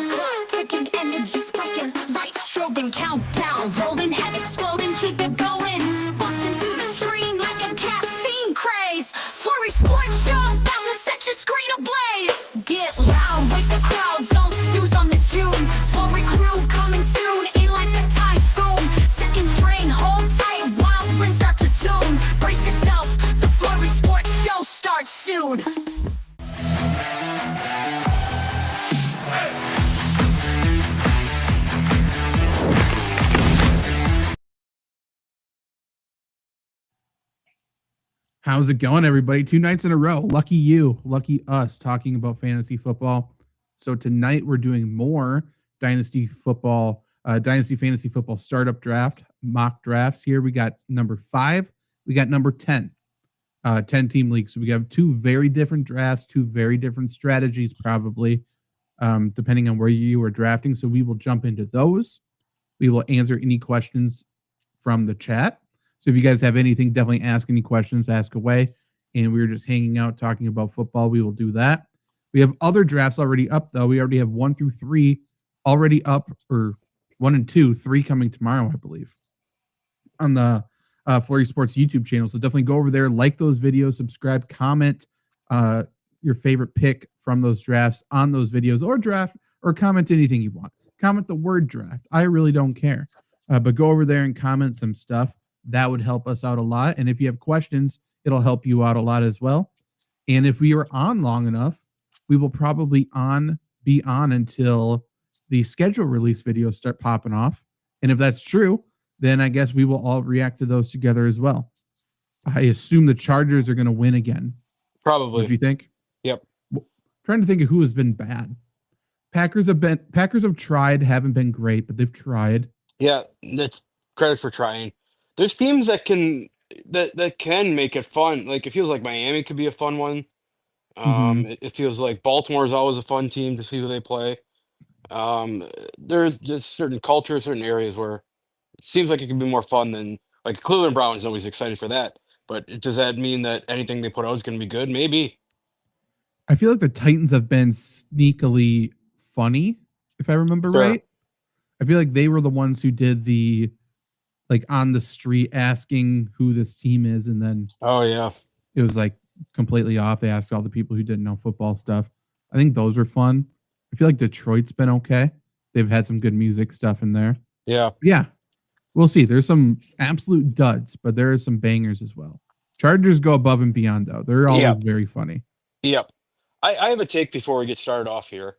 shot clock ticking, energy spiking, lights strobing, countdown rolling, head exploding, keep it going, busting through the screen like a caffeine craze. Flurry sports show, bound to set your screen ablaze. Get loud, wake the crowd, don't snooze on this tune. Flurry crew coming soon, in like a typhoon. Seconds drain, hold tight, wild winds start to zoom. Brace yourself, the Flurry sports show starts soon. How's it going, everybody? 2 nights in a row. Lucky you, lucky us, talking about fantasy football. So tonight we're doing more Dynasty football, Dynasty fantasy football startup draft, mock drafts here. We got number 5, we got number 10, 10-team leagues. So we have 2 very different drafts, 2 very different strategies, probably, depending on where you are drafting. So we will jump into those. We will answer any questions from the chat. So if you guys have anything, definitely ask any questions, ask away. And we were just hanging out, talking about football. We will do that. We have other drafts already up, though. We already have 1 through 3 already up, or 1 and 2, 3 coming tomorrow, I believe, on the Flurry Sports YouTube channel. So definitely go over there, like those videos, subscribe, comment your favorite pick from those drafts on those videos, or draft, or comment anything you want. Comment the word draft. I really don't care. But go over there and comment some stuff. That would help us out a lot. And if you have questions, it'll help you out a lot as well. And if we are on long enough, we will probably be on until the schedule release videos start popping off. And if that's true, then I guess we will all react to those together as well. I assume the Chargers are going to win again. Probably. What do you think? Yep. Trying to think of who has been bad. Packers have tried, haven't been great, but they've tried. Yeah, that's credit for trying. There's teams that can make it fun. Like, it feels like Miami could be a fun one. It feels like Baltimore is always a fun team to see who they play. There's just certain cultures, certain areas where it seems like it can be more fun than, like, Cleveland Browns is always excited for that. But does that mean that anything they put out is going to be good? Maybe. I feel like the Titans have been sneakily funny, if I remember right. I feel like they were the ones who did the, like, on the street asking who this team is, and then it was like completely off. They asked all the people who didn't know football stuff. I think those were fun. I feel like Detroit's been okay. They've had some good music stuff in there. Yeah, we'll see. There's some absolute duds, but there are some bangers as well. Chargers go above and beyond, though. They're always very funny. Yep. I have a take before we get started off here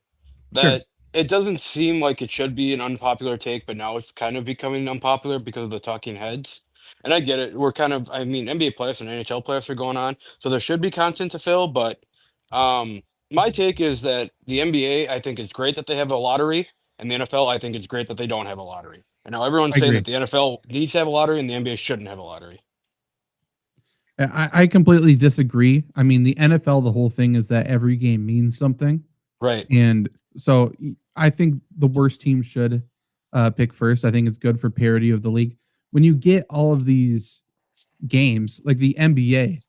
that it doesn't seem like it should be an unpopular take, but now it's kind of becoming unpopular because of the talking heads. And I get it. We're kind of, I mean, NBA players and NHL players are going on, so there should be content to fill. But my take is that the NBA, I think, is great that they have a lottery, and the NFL, I think, it's great that they don't have a lottery. And now everyone's saying that the NFL needs to have a lottery and the NBA shouldn't have a lottery. I completely disagree. I mean, the NFL, the whole thing is that every game means something. Right. And so I think the worst team should pick first. I think it's good for parity of the league. When you get all of these games, like the NBA,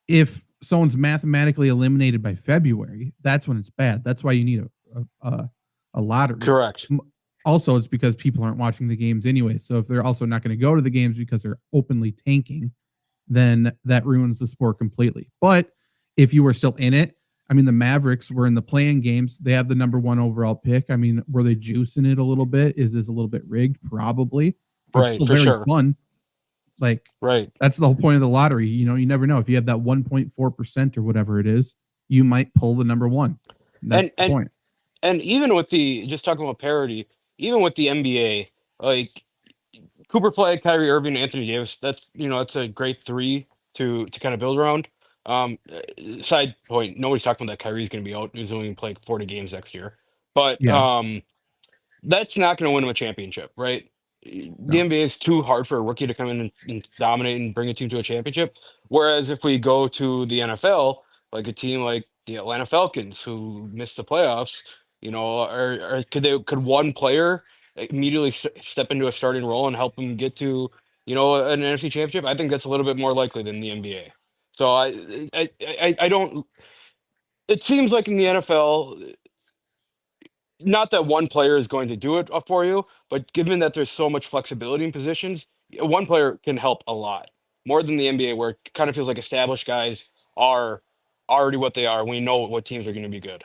if someone's mathematically eliminated by February, that's when it's bad. That's why you need a lottery. Correct. Also, it's because people aren't watching the games anyway. So if they're also not going to go to the games because they're openly tanking, then that ruins the sport completely. But if you were still in it, I mean, the Mavericks were in the play-in games. They have the number 1 overall pick. I mean, were they juicing it a little bit? Is this a little bit rigged? Probably. It's still very fun. Like, that's the whole point of the lottery. You know, you never know. If you have that 1.4% or whatever it is, you might pull the number 1. That's the point. And even with just talking about parity, even with the NBA, like, Cooper Play, Kyrie Irving, Anthony Davis, that's a great 3 to kind of build around. Side point, nobody's talking about that Kyrie's going to be out. He's only going to play 40 games next year. But that's not going to win him a championship, right? The NBA is too hard for a rookie to come in and dominate and bring a team to a championship. Whereas if we go to the NFL, like a team like the Atlanta Falcons, who missed the playoffs, or could one player immediately step into a starting role and help them get to, an NFC championship? I think that's a little bit more likely than the NBA. So I don't. It seems like in the NFL, not that one player is going to do it for you, but given that there's so much flexibility in positions, one player can help a lot more than the NBA, where it kind of feels like established guys are already what they are. We know what teams are going to be good.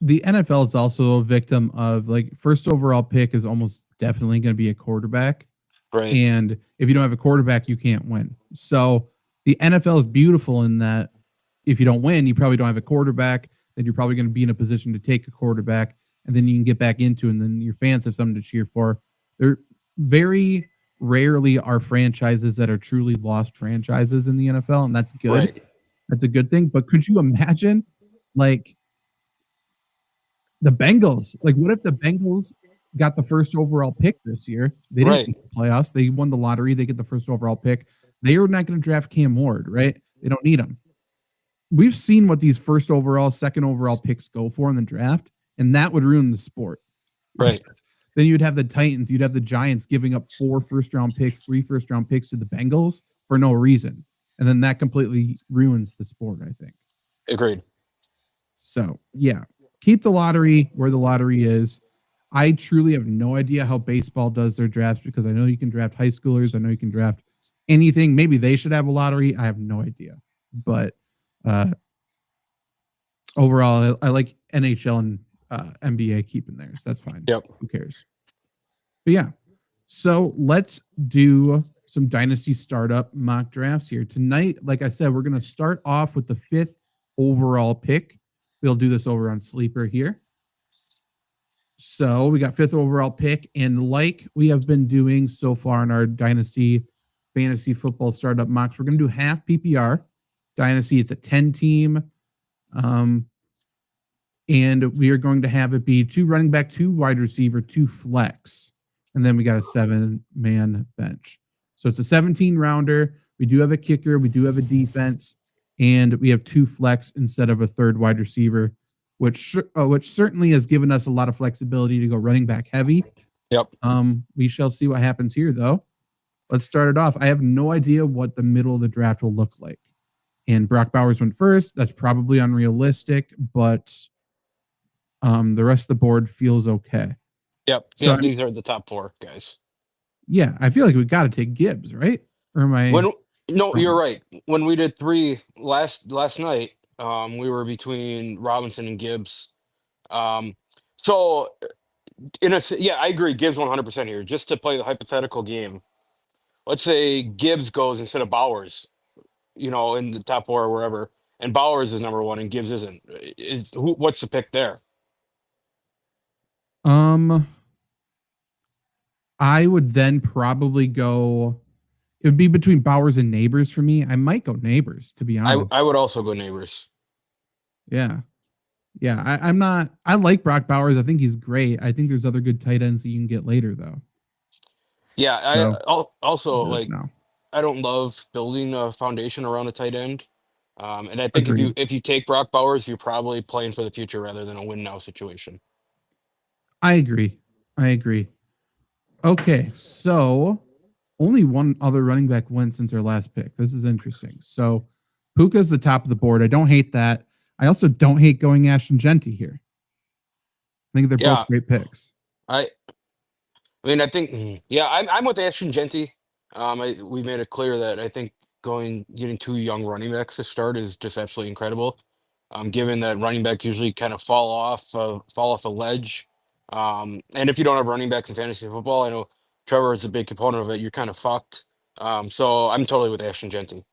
The NFL is also a victim of like first overall pick is almost definitely going to be a quarterback. Right. And if you don't have a quarterback, you can't win. So the NFL is beautiful in that if you don't win, you probably don't have a quarterback, then you're probably going to be in a position to take a quarterback, and then you can get back into it, and then your fans have something to cheer for. There very rarely are franchises that are truly lost franchises in the NFL, and that's good. Right. That's a good thing. But could you imagine like the Bengals? Like, what if the Bengals got the first overall pick this year? They didn't Right. make the playoffs. They won the lottery. They get the first overall pick. They are not going to draft Cam Ward, right? They don't need him. We've seen what these first overall, second overall picks go for in the draft, and that would ruin the sport. Right. Then you'd have the Titans, you'd have the Giants giving up 4 first-round picks, 3 first-round picks to the Bengals for no reason. And then that completely ruins the sport, I think. Agreed. So, yeah, keep the lottery where the lottery is. I truly have no idea how baseball does their drafts because I know you can draft high schoolers. I know you can draft anything. Maybe they should have a lottery. I have no idea. But overall, I like NHL and NBA keeping theirs. That's fine. Yep. Who cares? But yeah. So let's do some Dynasty startup mock drafts here. Tonight, like I said, we're going to start off with the 5th overall pick. We'll do this over on Sleeper here. So we got 5th overall pick. And like we have been doing so far in our Dynasty fantasy football startup mocks, we're going to do half PPR. Dynasty, it's a 10-team. And we are going to have it be 2 running back, 2 wide receiver, 2 flex. And then we got a 7-man bench. So it's a 17-rounder. We do have a kicker. We do have a defense. And we have 2 flex instead of a 3rd wide receiver, which certainly has given us a lot of flexibility to go running back heavy. Yep. We shall see what happens here, though. Let's start it off. I have no idea what the middle of the draft will look like. And Brock Bowers went first. That's probably unrealistic, but the rest of the board feels okay. Yep. So yeah, these are the top 4 guys. Yeah, I feel like we got to take Gibbs, right? Or am I? No, you're right. When we did 3 last night, we were between Robinson and Gibbs. So I agree. Gibbs 100% here. Just to play the hypothetical game, let's say Gibbs goes instead of Bowers, in the top 4 or wherever, and Bowers is number 1 and Gibbs isn't. What's the pick there? I would then probably go. It would be between Bowers and Neighbors for me. I might go Neighbors, to be honest. I would also go Neighbors. Yeah. I'm not. I like Brock Bowers. I think he's great. I think there's other good tight ends that you can get later, though. Yeah. I don't love building a foundation around a tight end. And I think if you take Brock Bowers, you're probably playing for the future rather than a win now situation. I agree. Okay, so only one other running back went since our last pick. This is interesting. So Puka's the top of the board. I don't hate that. I also don't hate going Ashton Genty here. I think they're both great picks. I think, I'm with Ashton Genty. We made it clear that I think getting 2 young running backs to start is just absolutely incredible. Given that running backs usually kind of fall off a ledge. And if you don't have running backs in fantasy football, I know Trevor is a big component of it. You're kind of fucked. So I'm totally with Ashton Genty.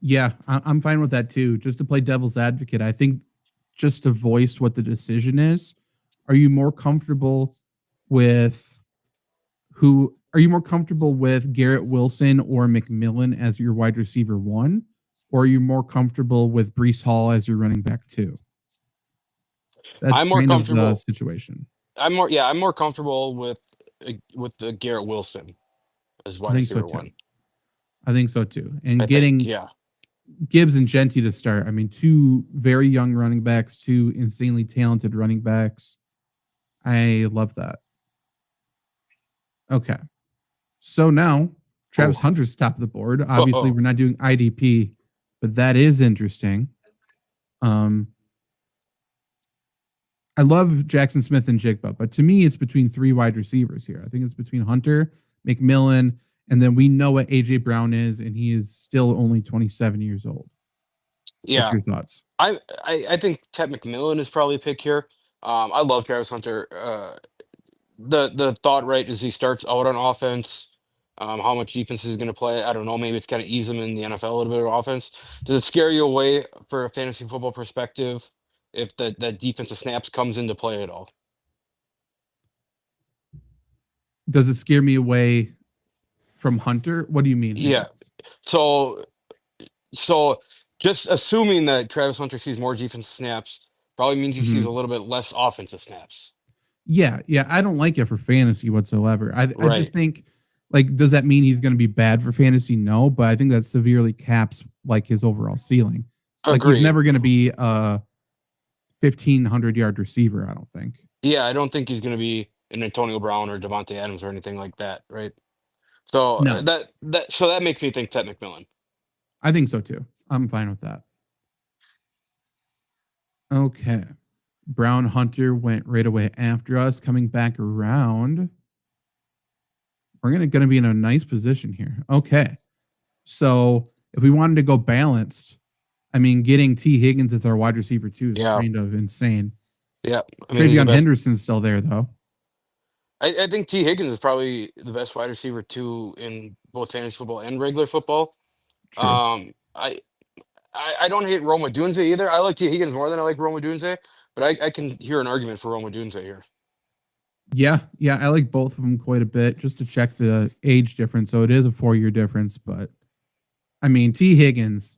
Yeah, I'm fine with that too. Just to play devil's advocate, I think just to voice what the decision is, are you more comfortable with Garrett Wilson or McMillan as your wide receiver 1? Or are you more comfortable with Breece Hall as your running back 2? That's kind of the situation. I'm more comfortable with the Garrett Wilson as wide receiver 1. I think so too. And Gibbs and Genty to start. I mean, 2 very young running backs, 2 insanely talented running backs. I love that. Okay. So now Travis Hunter's top of the board. Obviously, we're not doing IDP, but that is interesting. I love Jackson Smith and Jigba, but to me, it's between three wide receivers here. I think it's between Hunter, McMillan, and then we know what AJ Brown is, and he is still only 27 years old. What's Yeah, your thoughts? I think Ted McMillan is probably a pick here. I love Travis Hunter. The thought right is he starts out on offense. How much defense is going to play? I don't know. Maybe it's going to ease him in the NFL a little bit of offense. Does it scare you away for a fantasy football perspective if the defensive snaps comes into play at all? Does it scare me away from Hunter? What do you mean, I Yeah. guess? So so just assuming that Travis Hunter sees more defensive snaps probably means he sees a Mhm. little bit less offensive snaps. Yeah, I don't like it for fantasy whatsoever. I just Right. think, like, does that mean he's going to be bad for fantasy? No, but I think that severely caps like his overall ceiling. Like, he's Agreed. never going to be a 1,500-yard receiver. I don't think. Yeah, I don't think he's going to be an Antonio Brown or Devontae Adams or anything like that, right? So No, that makes me think Ted McMillan. I think so too. I'm fine with that. Okay. Brown Hunter went right away after us. Coming back around, we're gonna be in a nice position here. Okay. So if we wanted to go balanced, I mean, getting T. Higgins as our wide receiver too is Yeah. kind of insane. Yeah. I mean, he's the Travion best. Henderson's still there though. I think T. Higgins is probably the best wide receiver too in both fantasy football and regular football. True. Um, I I don't hate Roma Dunze either. I like T. Higgins more than I like Roma Dunze, but I can hear an argument for Roma Dunze here. Yeah, I like both of them quite a bit just to check the age difference. So it is a 4-year difference, but I mean, T. Higgins,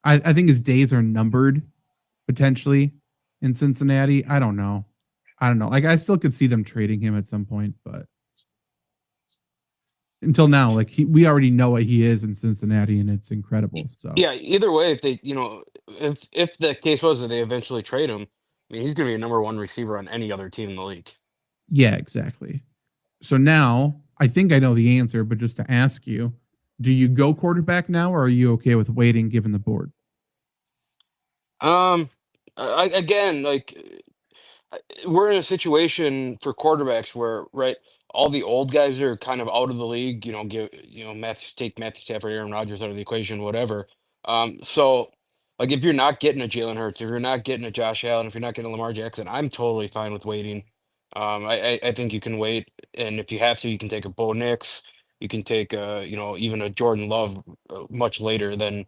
I think his days are numbered potentially in Cincinnati. I don't know. Like, I still could see them trading him at some point, but until now, like, we already know what he is in Cincinnati, and it's incredible. So Yeah, either way, if they, if the case was that they eventually trade him, I mean, he's going to be a number one receiver on any other team in the league. yeah, exactly. So now I think I know the answer, but just to ask you, do you go quarterback now, or are you okay with waiting given the board? Um, again, like we're in a situation for quarterbacks where, right, all the old guys are kind of out of the league. Take Matthew Stafford, Aaron Rodgers out of the equation, whatever. So like if you're not getting a Jalen Hurts, if you're not getting a Josh Allen, if you're not getting a Lamar Jackson, I'm totally fine with waiting. I think you can wait, and if you have to, you can take a Bo Nix. You can take even a Jordan Love much later than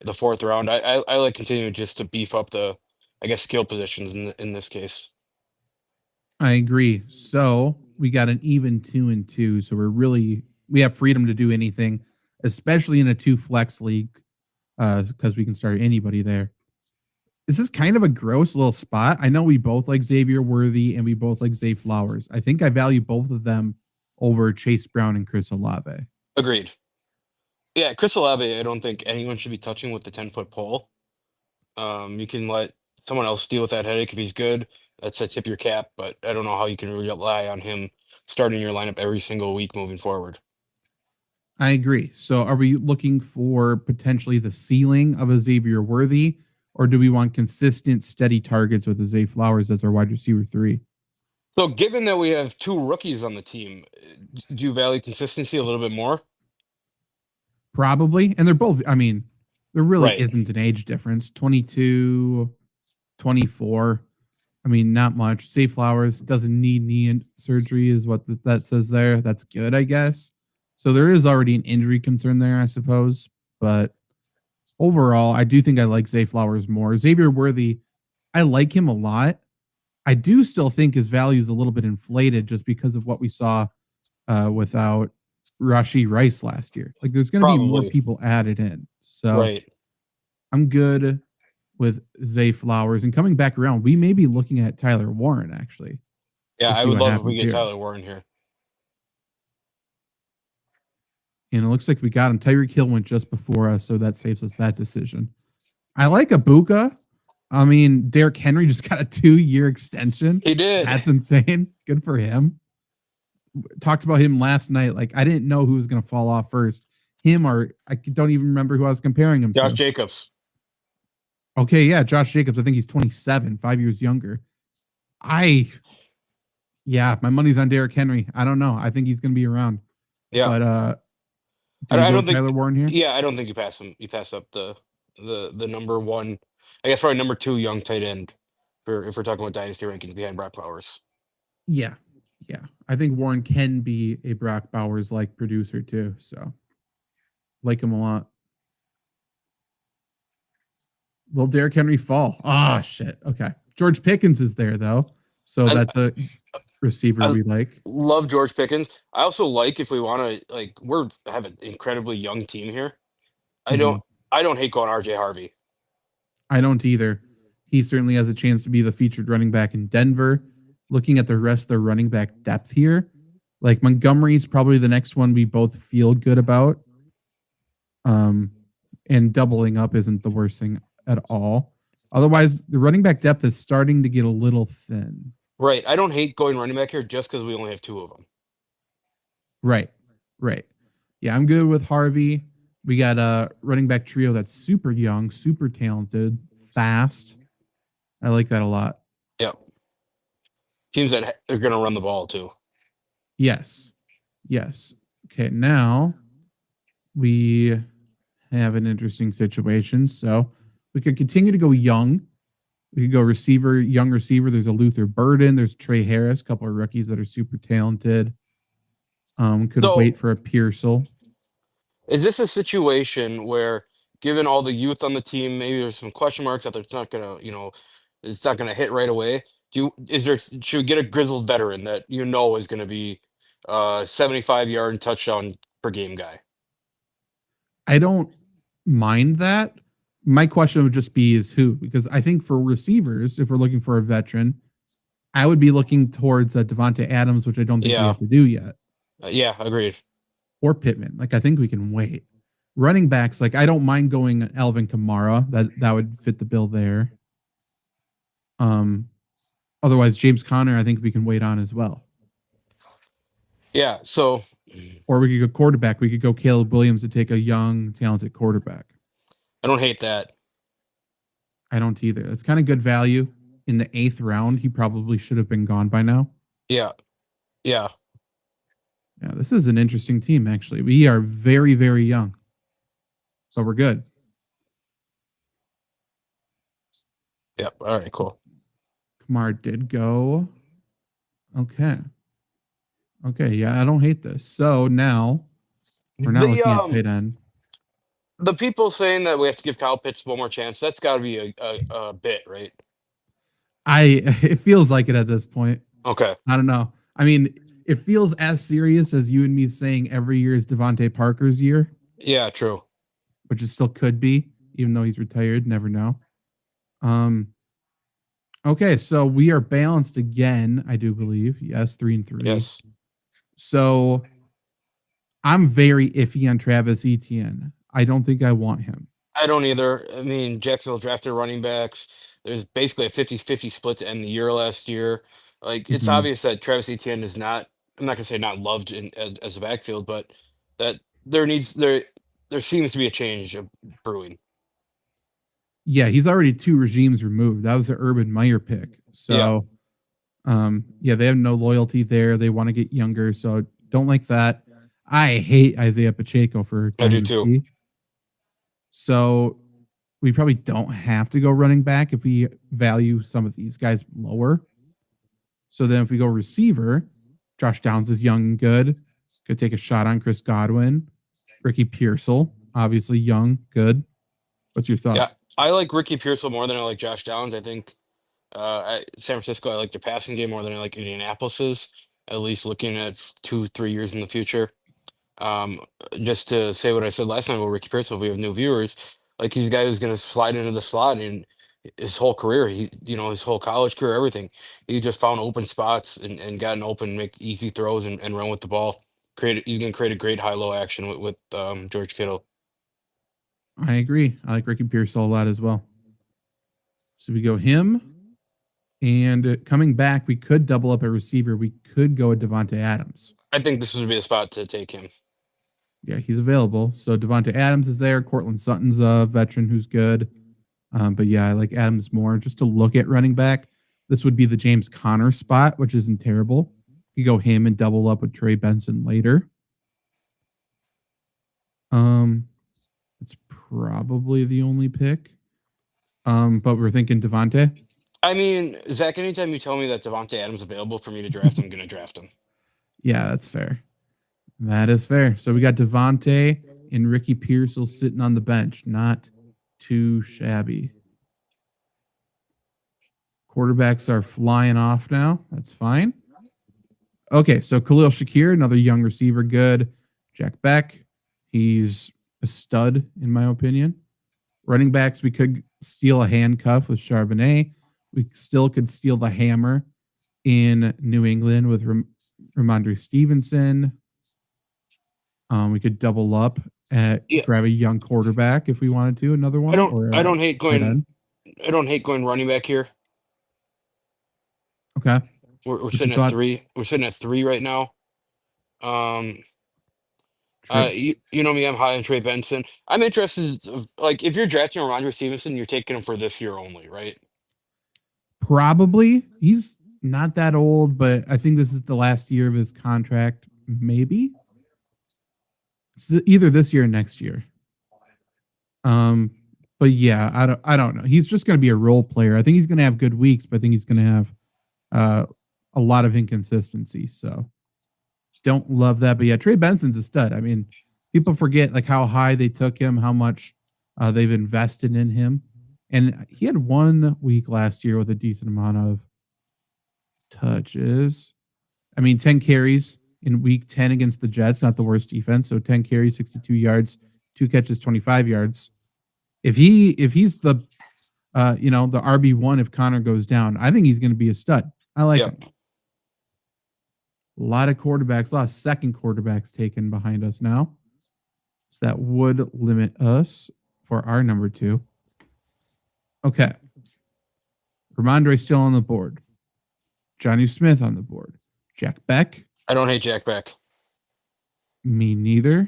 the fourth round. I like continuing just to beef up the, I guess, skill positions in this case. I agree. So we got an even 2-2. So we have freedom to do anything, especially in a 2-flex league, because we can start anybody there. This is kind of a gross little spot. I know we both like Xavier Worthy and we both like Zay Flowers. I think I value both of them over Chase Brown and Chris Olave. Agreed. Yeah, Chris Olave, I don't think anyone should be touching with the 10-foot pole. You can let someone else deal with that headache if he's good. That's a tip your cap, but I don't know how you can rely on him starting your lineup every single week moving forward. I agree. So are we looking for potentially the ceiling of a Xavier Worthy, or do we want consistent, steady targets with a Zay Flowers as our wide receiver 3? So, given that we have two rookies on the team, do you value consistency a little bit more? Probably. And they're both, I mean, there really Right. isn't an age difference. 22, 24. I mean, not much. Zay Flowers doesn't need knee surgery, is what that says there. That's good, I guess. So there is already an injury concern there, I suppose. But overall, I do think I like Zay Flowers more. Xavier Worthy, I like him a lot. I do still think his value is a little bit inflated just because of what we saw without Rashi Rice last year. Like, there's going to be more Probably. people added in. So Right. I'm good with Zay Flowers. And coming back around, we may be looking at Tyler Warren, actually. Yeah, We'll I see would what love if we happens get here. Tyler Warren here. And it looks like we got him. Tyreek Hill went just before us, so that saves us that decision. I like Abuka. I mean, Derrick Henry just got a 2-year extension. He did. That's insane. Good for him. Talked about him last night. Like, I didn't know who was going to fall off first. Him, or I don't even remember who I was comparing him Josh to. Jacobs. Okay, yeah, Josh Jacobs. I think he's 27, 5 years younger. Yeah, my money's on Derrick Henry. I don't know. I think he's going to be around. Yeah, But do we I go don't think. Tyler Warren here? Yeah, I don't think you pass him. You pass up the number one. I guess probably number two young tight end for if we're talking about dynasty rankings behind Brock Powers. Yeah. Yeah. I think Warren can be a Brock Bowers like producer too. So like him a lot. Will Derrick Henry fall? Ah, shit. Okay. George Pickens is there though. So I that's a receiver I we like. love George Pickens. I also like if we want to like we're have an incredibly young team here. I don't Mhm. I don't hate going RJ Harvey. I don't either. He certainly has a chance to be the featured running back in Denver. Looking at the rest of the running back depth here, like Montgomery's probably the next one we both feel good about. And doubling up isn't the worst thing at all. Otherwise, the running back depth is starting to get a little thin. Right. I don't hate going running back here just because we only have two of them. Right. Right. Yeah, I'm good with Harvey. We got a running back trio that's super young, super talented, fast. I like that a lot. Yep. Teams that are going to run the ball too. Yes. Yes. Okay, now we have an interesting situation. So we could continue to go young. We could go receiver, young receiver. There's a Luther Burden. There's Trey Harris, a couple of rookies that are super talented. Could So wait for a Pearsall. is this a situation where, given all the youth on the team, maybe there's some question marks that it's not going to, it's not going to hit right away? Should we get a grizzled veteran that is going to be 75-yard and touchdown per game guy? I don't mind that. My question would just be is who? Because I think for receivers, if we're looking for a veteran, I would be looking towards Devontae Adams, which I don't think we Yeah. have to do yet, Yeah, agreed. or Pittman. Like I think we can wait. Running backs, like I don't mind going Alvin Kamara. That would fit the bill there. Otherwise, James Conner, I think we can wait on as well. Yeah, so Or we could go quarterback. We could go Caleb Williams to take a young, talented quarterback. I don't hate that. I don't either. That's kind of good value. In the 8th round, he probably should have been gone by now. Yeah. Yeah. Yeah, this is an interesting team, actually. We are very, very young, but we're good. Yep. All right, cool. Kamar did go. Okay. Okay, yeah, I don't hate this. So now we're now looking at tight end. The people saying that we have to give Kyle Pitts one more chance, that's got to be a bit, right? It feels like it at this point. Okay. I don't know. I mean, it feels as serious as you and me saying every year is Devontae Parker's year. Yeah, true. Which it still could be, even though he's retired. Never know. Okay, so we are balanced again, I do believe. Yes, 3-3. Yes. So I'm very iffy on Travis Etienne. I don't think I want him. I don't either. I mean, Jacksonville drafted running backs. There's basically a 50-50 split to end the year last year. Like, it's obvious that Travis Etienne is not, I'm not going to say not loved as a backfield, but that there seems to be a change brewing. Yeah, he's already 2 regimes removed. That was the Urban Meyer pick. So, yeah, they have no loyalty there. They want to get younger. So, don't like that. I hate Isaiah Pacheco for Dynasty. I do too. So, we probably don't have to go running back if we value some of these guys lower. So, then if we go receiver, Josh Downs is young and good. Could take a shot on Chris Godwin. Ricky Pearsall, obviously young, good. What's your thoughts? Yeah, I like Ricky Pearsall more than I like Josh Downs. I think San Francisco, I like their passing game more than I like Indianapolis's, at least looking at 2-3 years in the future. Just to say what I said last time about Ricky Pearsall, if we have new viewers, like he's a guy who's going to slide into the slot in his whole career. His whole college career, everything. He just found open spots and gotten open, make easy throws and run with the ball. He's going to create a great high-low action with George Kittle. I agree. I like Ricky Pearsall a lot as well. So we go him. And coming back, we could double up a receiver. We could go a Devontae Adams. I think this would be a spot to take him. Yeah, he's available. So Devontae Adams is there. Cortland Sutton's a veteran who's good. But yeah, I like Adams more. Just to look at running back, This would be the James Conner spot, which isn't terrible. You go him and double up with Trey Benson later. It's probably the only pick. But we're thinking Devontae. I mean, Zach, anytime you tell me that Devontae Adams available for me to draft, I'm going to draft him. Yeah, that's fair. That is fair. So we got Devontae and Ricky Pearsall sitting on the bench. Not too shabby. Quarterbacks are flying off now. That's fine. Okay, so Khalil Shakir, another young receiver, good. Jack Beck, he's a stud in my opinion. Running backs, we could steal a handcuff with Charbonnet. We still could steal the hammer in New England with Ramondre Stevenson. We could double up at grab a young quarterback if we wanted to. Another one. I don't hate going running back here. Okay. We're sitting at 3. We're sitting at 3 right now. You know me, I'm high on Trey Benson. I'm interested, like, if you're drafting Ramondre Stevenson, you're taking him for this year only, right? Probably. He's not that old, but I think this is the last year of his contract. Maybe it's either this year or next year. But yeah, I don't know. He's just going to be a role player. I think he's going to have good weeks, but I think he's going to have a lot of inconsistency. So don't love that. But yeah, Trey Benson's a stud. I mean, people forget like how high they took him, how much they've invested in him. And he had 1 week last year with a decent amount of touches. I mean, 10 carries in week 10 against the Jets, not the worst defense. So 10 carries, 62 yards, 2 catches, 25 yards. If he's the the RB1 if Connor goes down, I think he's going to be a stud. I like him. A lot of quarterbacks, a lot of second quarterbacks taken behind us now. So that would limit us for our number 2. Okay. Ramondre still on the board. Johnny Smith on the board. Jack Beck. I don't hate Jack Beck. Me neither.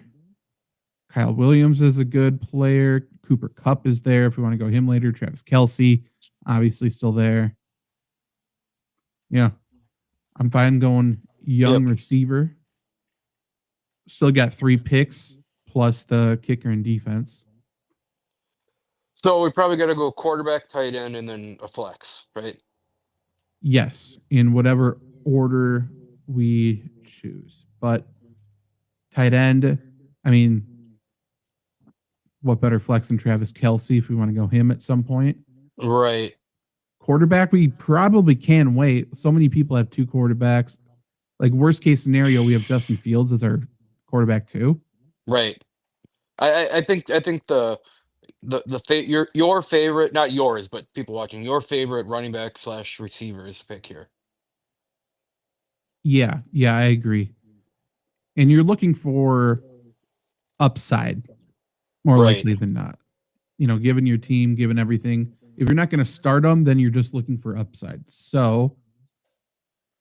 Kyle Williams is a good player. Cooper Kupp is there if we want to go him later. Travis Kelce, obviously still there. Yeah. I'm fine going young receiver. Still got 3 picks plus the kicker and defense. So we probably got to go quarterback, tight end, and then a flex, right? Yes, in whatever order we choose. But tight end, I mean, what better flex than Travis Kelce if we want to go him at some point? Right. Quarterback, we probably can wait. So many people have 2 quarterbacks. Like worst case scenario, we have Justin Fields as our quarterback too. Right. I think your favorite, not yours, but people watching, your favorite running back / receivers pick here. Yeah, I agree. And you're looking for upside more likely than not. Given your team, given everything. If you're not going to start them, then you're just looking for upside. So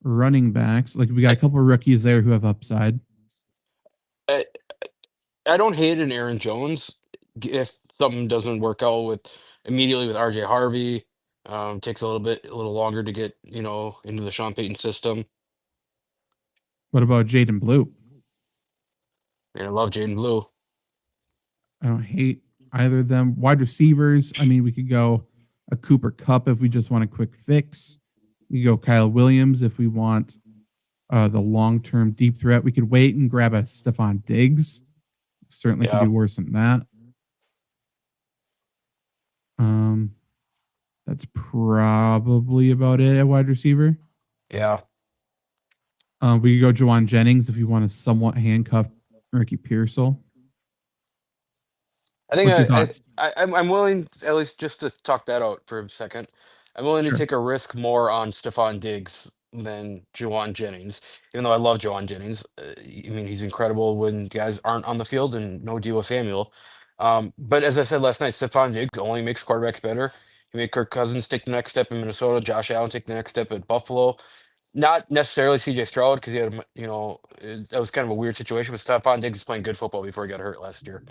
running backs, like we got a couple of rookies there who have upside. I don't hate an Aaron Jones if something doesn't work out immediately with RJ Harvey. Takes a little longer to get into the Sean Payton system. What about Jaden Blue? Man, I love Jaden Blue. I don't hate either of them. Wide receivers, I mean, we could go a Cooper Kupp if we just want a quick fix. We could go Kyle Williams if we want the long-term deep threat. We could wait and grab a Stephon Diggs. Certainly could do worse than that. That's probably about it at wide receiver. Yeah. We could go Juwan Jennings if you want to somewhat handcuff Ricky Pearsall. I think What's your thoughts? I'm willing, at least just to talk that out for a second. I'm willing to take a risk more on Stephon Diggs than Juwan Jennings, even though I love Juwan Jennings. I mean, he's incredible when guys aren't on the field, and no Deebo Samuel. But as I said last night, Stephon Diggs only makes quarterbacks better. He made Kirk Cousins take the next step in Minnesota, Josh Allen take the next step at Buffalo. Not necessarily CJ Stroud, because he had, that was kind of a weird situation, but Stephon Diggs is playing good football before he got hurt last year.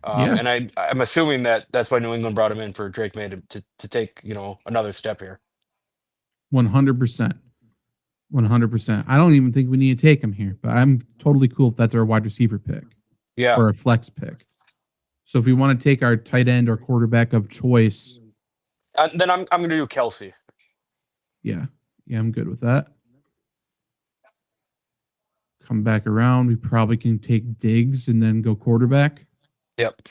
And I'm assuming that's why New England brought him in for Drake May to take another step here. 100%. 100%. I don't even think we need to take him here, but I'm totally cool if that's our wide receiver pick Yeah. or a flex pick. So if we want to take our tight end or quarterback of choice, Then I'm going to do Kelsey. yeah, I'm good with that. Come back around. We probably can take Diggs and then go quarterback. Yep.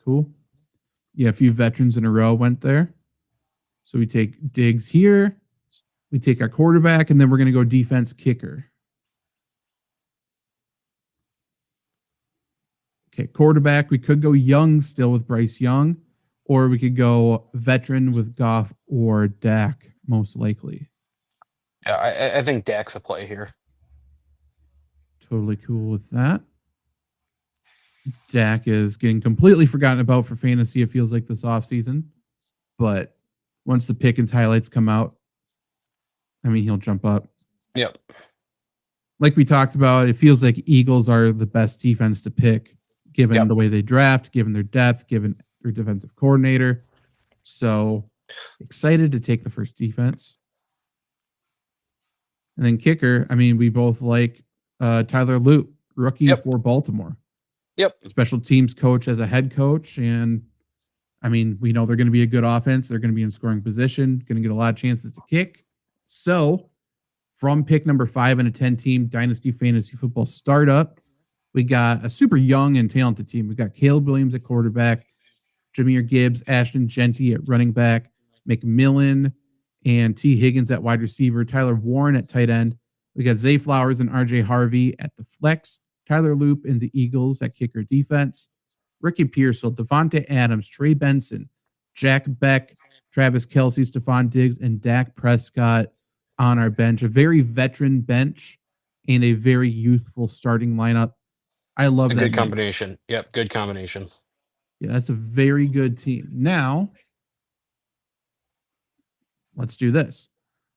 Cool. Yeah, a few veterans in a row went there. So we take Diggs here. We take our quarterback, and then we're going to go defense kicker. Okay, quarterback. We could go Young still with Bryce Young, or we could go veteran with Goff or Dak, most likely. Yeah, I think Dak's a play here. Totally cool with that. Dak is getting completely forgotten about for fantasy, it feels like, this offseason. But once the Pickens highlights come out, I mean, he'll jump up. Yep. Like we talked about, it feels like Eagles are the best defense to pick, given the way they draft, given their depth, given their defensive coordinator. So excited to take the first defense. And then kicker, I mean, we both like Tyler Loop, rookie for Baltimore. Yep. Special teams coach as a head coach. And I mean, we know they're going to be a good offense. They're going to be in scoring position, going to get a lot of chances to kick. So from pick number 5 in a 10-team Dynasty Fantasy Football startup, we got a super young and talented team. We got Caleb Williams at quarterback, Jahmyr Gibbs, Ashton Genty at running back, McMillan and T. Higgins at wide receiver, Tyler Warren at tight end. We got Zay Flowers and RJ Harvey at the flex, Tyler Loop and the Eagles at kicker defense, Ricky Pearsall, Devontae Adams, Trey Benson, Jack Beck, Travis Kelce, Stephon Diggs, and Dak Prescott on our bench. A very veteran bench and a very youthful starting lineup. I love that. Good combination. Yep, good combination. Yeah, that's a very good team. Now, let's do this.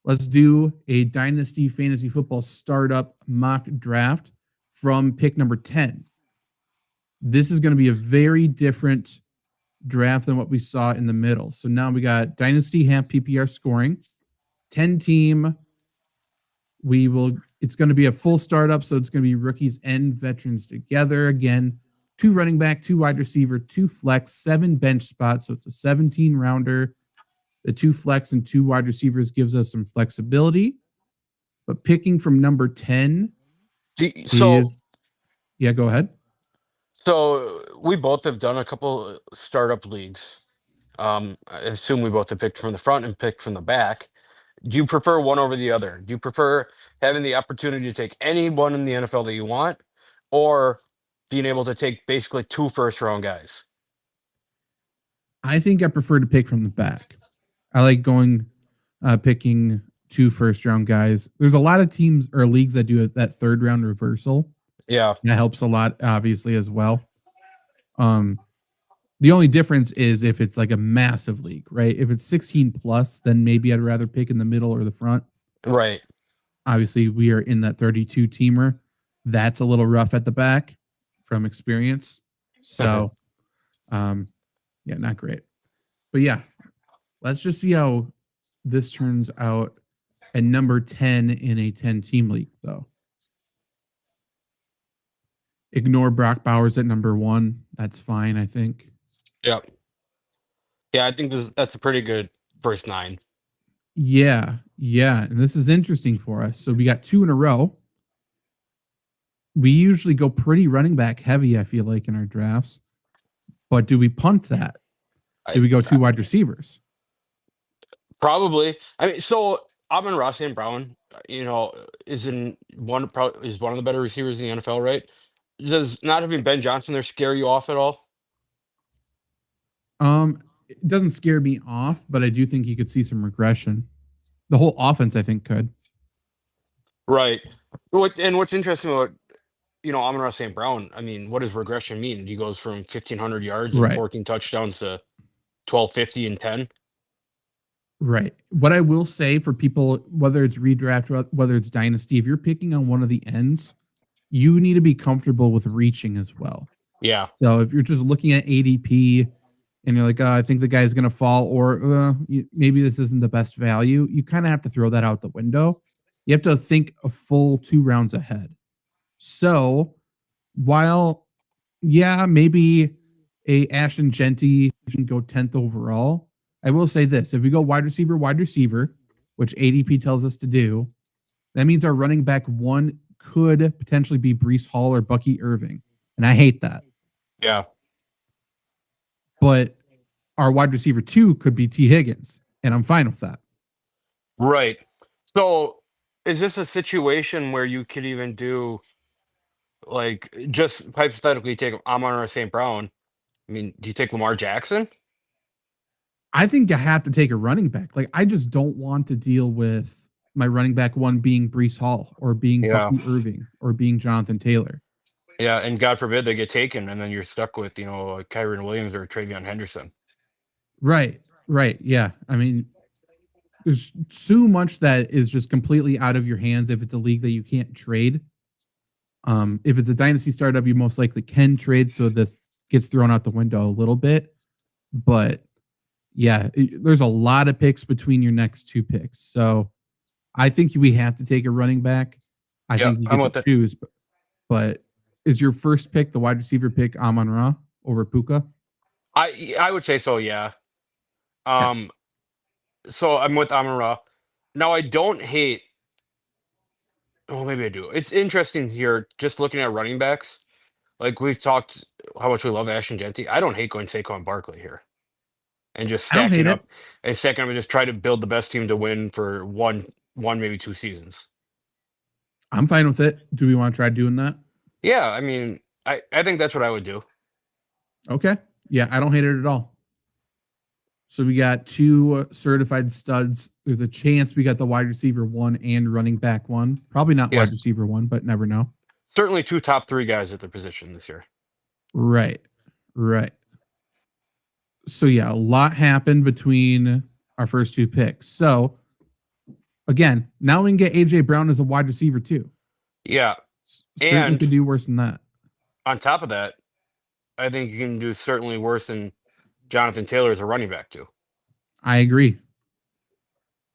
Let's do a Dynasty Fantasy Football startup mock draft from pick number 10. This is going to be a very different draft than what we saw in the middle. So now we got Dynasty half PPR scoring, 10-team. It's going to be a full startup, so it's going to be rookies and veterans together. Again, 2 running back, 2 wide receiver, 2 flex, 7 bench spots. So it's a 17-rounder. The 2 flex and 2 wide receivers gives us some flexibility. But picking from number 10 is... Yeah, go ahead. So we both have done a couple startup leagues. I assume we both have picked from the front and picked from the back. Do you prefer one over the other? Do you prefer having the opportunity to take anyone in the NFL that you want, or being able to take basically 2 first-round guys? I think I prefer to pick from the back. I like picking 2 first-round guys. There's a lot of teams or leagues that do that third-round reversal. Yeah. That helps a lot, obviously, as well. The only difference is if it's like a massive league, right? If it's 16 plus, then maybe I'd rather pick in the middle or the front. Right. Obviously, we are in that 32 teamer. That's a little rough at the back from experience. So, yeah, not great. But yeah, let's just see how this turns out at number 10 in a 10-team league, though. Ignore Brock Bowers at number 1. That's fine, I think. Yep. Yeah, I think that's a pretty good first 9. Yeah. And this is interesting for us. So we got 2 in a row. We usually go pretty running back heavy, I feel like, in our drafts. But do we punt that? Do we go 2 wide receivers? Probably. I mean, so Amon-Ra St. Brown, is one of the better receivers in the NFL, right? Does not having Ben Johnson there scare you off at all? It doesn't scare me off, but I do think you could see some regression. The whole offense, I think, could. Right. What's interesting about Amon-Ra St. Brown? I mean, what does regression mean? He goes from 1,500 yards and 14 touchdowns to 1,250 and 10. Right. What I will say for people, whether it's redraft or whether it's dynasty, if you're picking on one of the ends, you need to be comfortable with reaching as well. Yeah. So if you're just looking at ADP, and you're like, I think the guy's going to fall, or maybe this isn't the best value, you kind of have to throw that out the window. You have to think a full 2 rounds ahead. So while, yeah, maybe a Ashton Genty can go 10th overall, I will say this. If we go wide receiver, which ADP tells us to do, that means our running back 1 could potentially be Breece Hall or Bucky Irving. And I hate that. Yeah. But our wide receiver 2 could be T. Higgins, and I'm fine with that. Right. So is this a situation where you could even do, like, just hypothetically take Amon-Ra St. Brown? I mean, do you take Lamar Jackson? I think I have to take a running back. Like, I just don't want to deal with my running back 1 being Breece Hall or being Bucky Irving or being Jonathan Taylor. Yeah, and God forbid they get taken, and then you're stuck with, Kyren Williams or Travion Henderson. Right. Yeah. I mean, there's so much that is just completely out of your hands if it's a league that you can't trade. If it's a dynasty startup, you most likely can trade, so this gets thrown out the window a little bit. But yeah, there's a lot of picks between your next 2 picks. So I think we have to take a running back. I think you get to choose. But is your first pick the wide receiver pick Amon-Ra over Puka? I would say so, yeah. So I'm with Amon-Ra. Now I don't hate. Oh, maybe I do. It's interesting here, just looking at running backs. Like we've talked how much we love Ashton Genty. I don't hate going Saquon Barkley here, and just I don't hate stacking it. up and just try to build the best team to win for one maybe 2 seasons. I'm fine with it. Do we want to try doing that? Yeah, I mean, I think that's what I would do. Okay. Yeah, I don't hate it at all. So we got 2 certified studs. There's a chance we got the wide receiver 1 and running back 1. Probably not wide receiver 1, but never know. Certainly 2 top 3 guys at their position this year. Right. So yeah, a lot happened between our first 2 picks. So again, now we can get AJ Brown as a wide receiver too. Yeah. Certainly And could do worse than that. On top of that, I think you can do certainly worse than Jonathan Taylor as a running back too. I agree.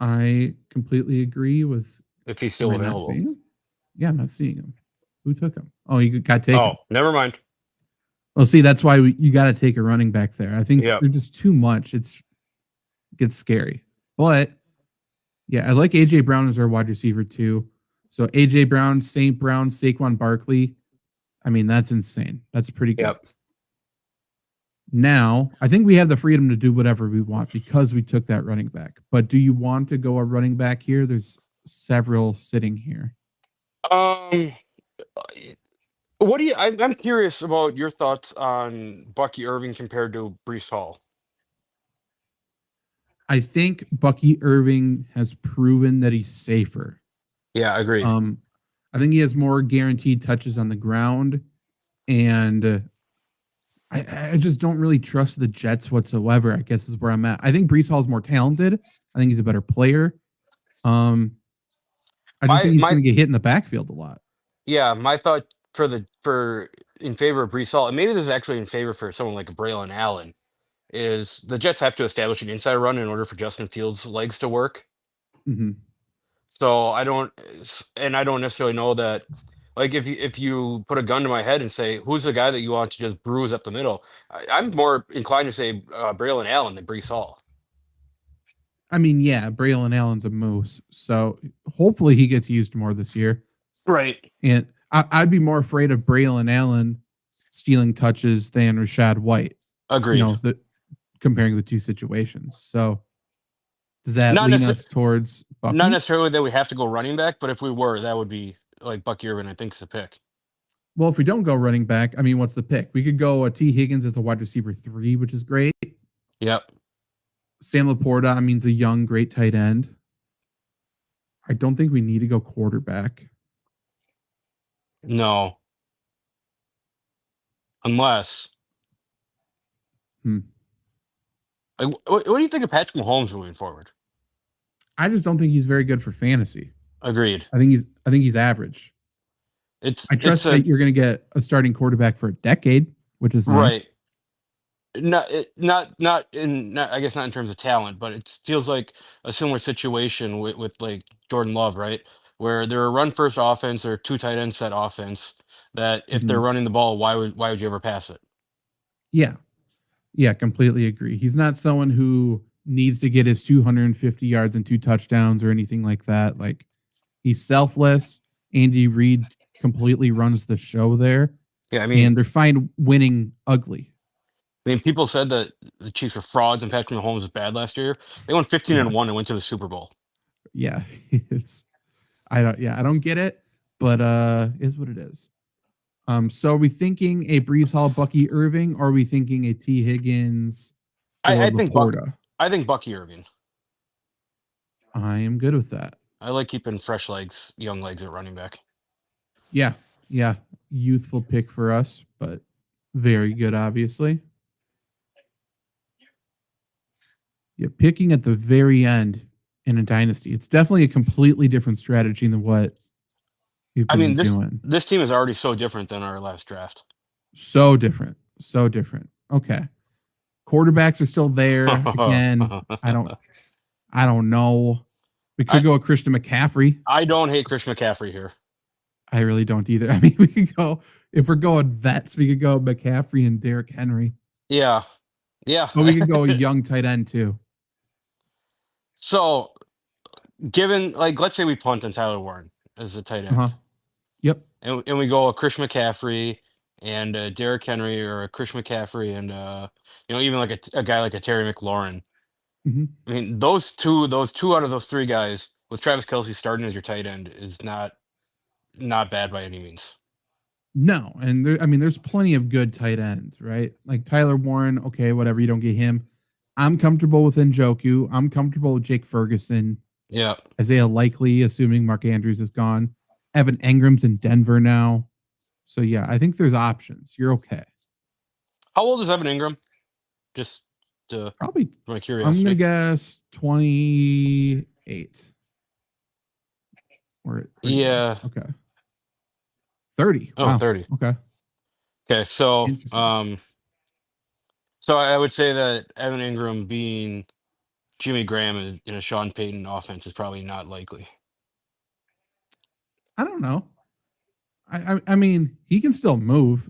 I completely agree with. If he's still available. Yeah, I'm not seeing him. Who took him? Oh, you got taken. Oh, never mind. Well, see, that's why you got to take a running back there. I think they're just too much. It gets scary. But yeah, I like AJ Brown as our wide receiver too. So AJ Brown, St. Brown, Saquon Barkley. I mean, that's insane. That's pretty good. Yep. Now, I think we have the freedom to do whatever we want because we took that running back. But do you want to go a running back here? There's several sitting here. What do you? I'm curious about your thoughts on Bucky Irving compared to Breece Hall. I think Bucky Irving has proven that he's safer. Yeah, agreed. I think he has more guaranteed touches on the ground, and I just don't really trust the Jets whatsoever, I guess is where I'm at. I think Breece Hall is more talented. I think he's a better player. I just think he's going to get hit in the backfield a lot. Yeah, my thought for in favor of Breece Hall, and maybe this is actually in favor for someone like Braylon Allen, is the Jets have to establish an inside run in order for Justin Fields' legs to work. Mm-hmm. So I don't necessarily know that. Like if you put a gun to my head and say who's the guy that you want to just bruise up the middle, I'm more inclined to say Braylon Allen than Breece Hall. I mean, yeah, Braylon Allen's a moose, so hopefully he gets used more this year. Right. And I'd be more afraid of Braylon Allen stealing touches than Rachaad White. Agreed. Comparing the 2 situations. So does that lean us towards Bucky? Not necessarily that we have to go running back, but if we were, that would be like Bucky Irvin, I think, is a pick. Well, if we don't go running back, I mean, what's the pick? We could go T. Higgins as a wide receiver 3, which is great. Yep. Sam Laporta, I mean, is a young, great tight end. I don't think we need to go quarterback. No. Unless. Like, what do you think of Patrick Mahomes moving forward? I just don't think he's very good for fantasy. Agreed. I think he's average. I trust that you're going to get a starting quarterback for a decade, which is nice. Right. not I guess not in terms of talent, but it feels like a similar situation with like Jordan Love, right? Where they're a run first offense or two tight end set offense that if they're Mhm. running the ball, why would you ever pass it? Yeah. Yeah, completely agree. He's not someone who needs to get his 250 yards and 2 touchdowns or anything like that. Like, he's selfless. Andy Reid completely runs the show there, Yeah, and they're fine winning ugly. I mean, people said that the Chiefs were frauds and Patrick Mahomes was bad last year. They won 15 Yeah. and 1 and went to the Super Bowl. Yeah. It's I don't get it, but is what it is. So are we thinking a Brees Hall, Bucky Irving, or are we thinking a T. Higgins or I think Buck Laporta? I think Bucky Irving. I am good with that. I like keeping fresh legs, young legs at running back. Yeah. Yeah. Youthful pick for us, but very good, obviously. Yeah, picking at the very end in a dynasty. It's definitely a completely different strategy than what we've I mean, been this doing. this team is already so different than our last draft. So different. So different. Okay. Quarterbacks are still there. Again, I don't know. We I could go with Christian McCaffrey. I don't hate Chris McCaffrey here. I really don't either. I mean, we could go if we're going vets, we could go McCaffrey and Derrick Henry. Yeah, yeah. But we could go a young tight end too. So, given like, let's say we punt on Tyler Warren as the tight Uh-huh. end, Yep. and we go a Chris McCaffrey and Derrick Henry, or a Chris McCaffrey and even like a guy like a Terry McLaurin. Hmm. I mean, those two out of those three guys with Travis Kelsey starting as your tight end is not bad by any means. No, and there, I mean, there's plenty of good tight ends, right? Like Tyler Warren, okay, whatever, you don't get him. I'm comfortable with Njoku. I'm comfortable with Jake Ferguson. Yeah. Isaiah Likely, assuming Mark Andrews is gone. Evan Engram's in Denver now. So yeah, I think there's options. You're okay. How old is Evan Ingram? Just to Probably, my I'm gonna curiosity. guess 28. Where are you going? Yeah. Okay. 30. Oh, Wow. 30. Okay. Okay, so Interesting. so I would say that Evan Ingram being Jimmy Graham in a Sean Payton offense is probably not likely. I don't know. I mean, he can still move.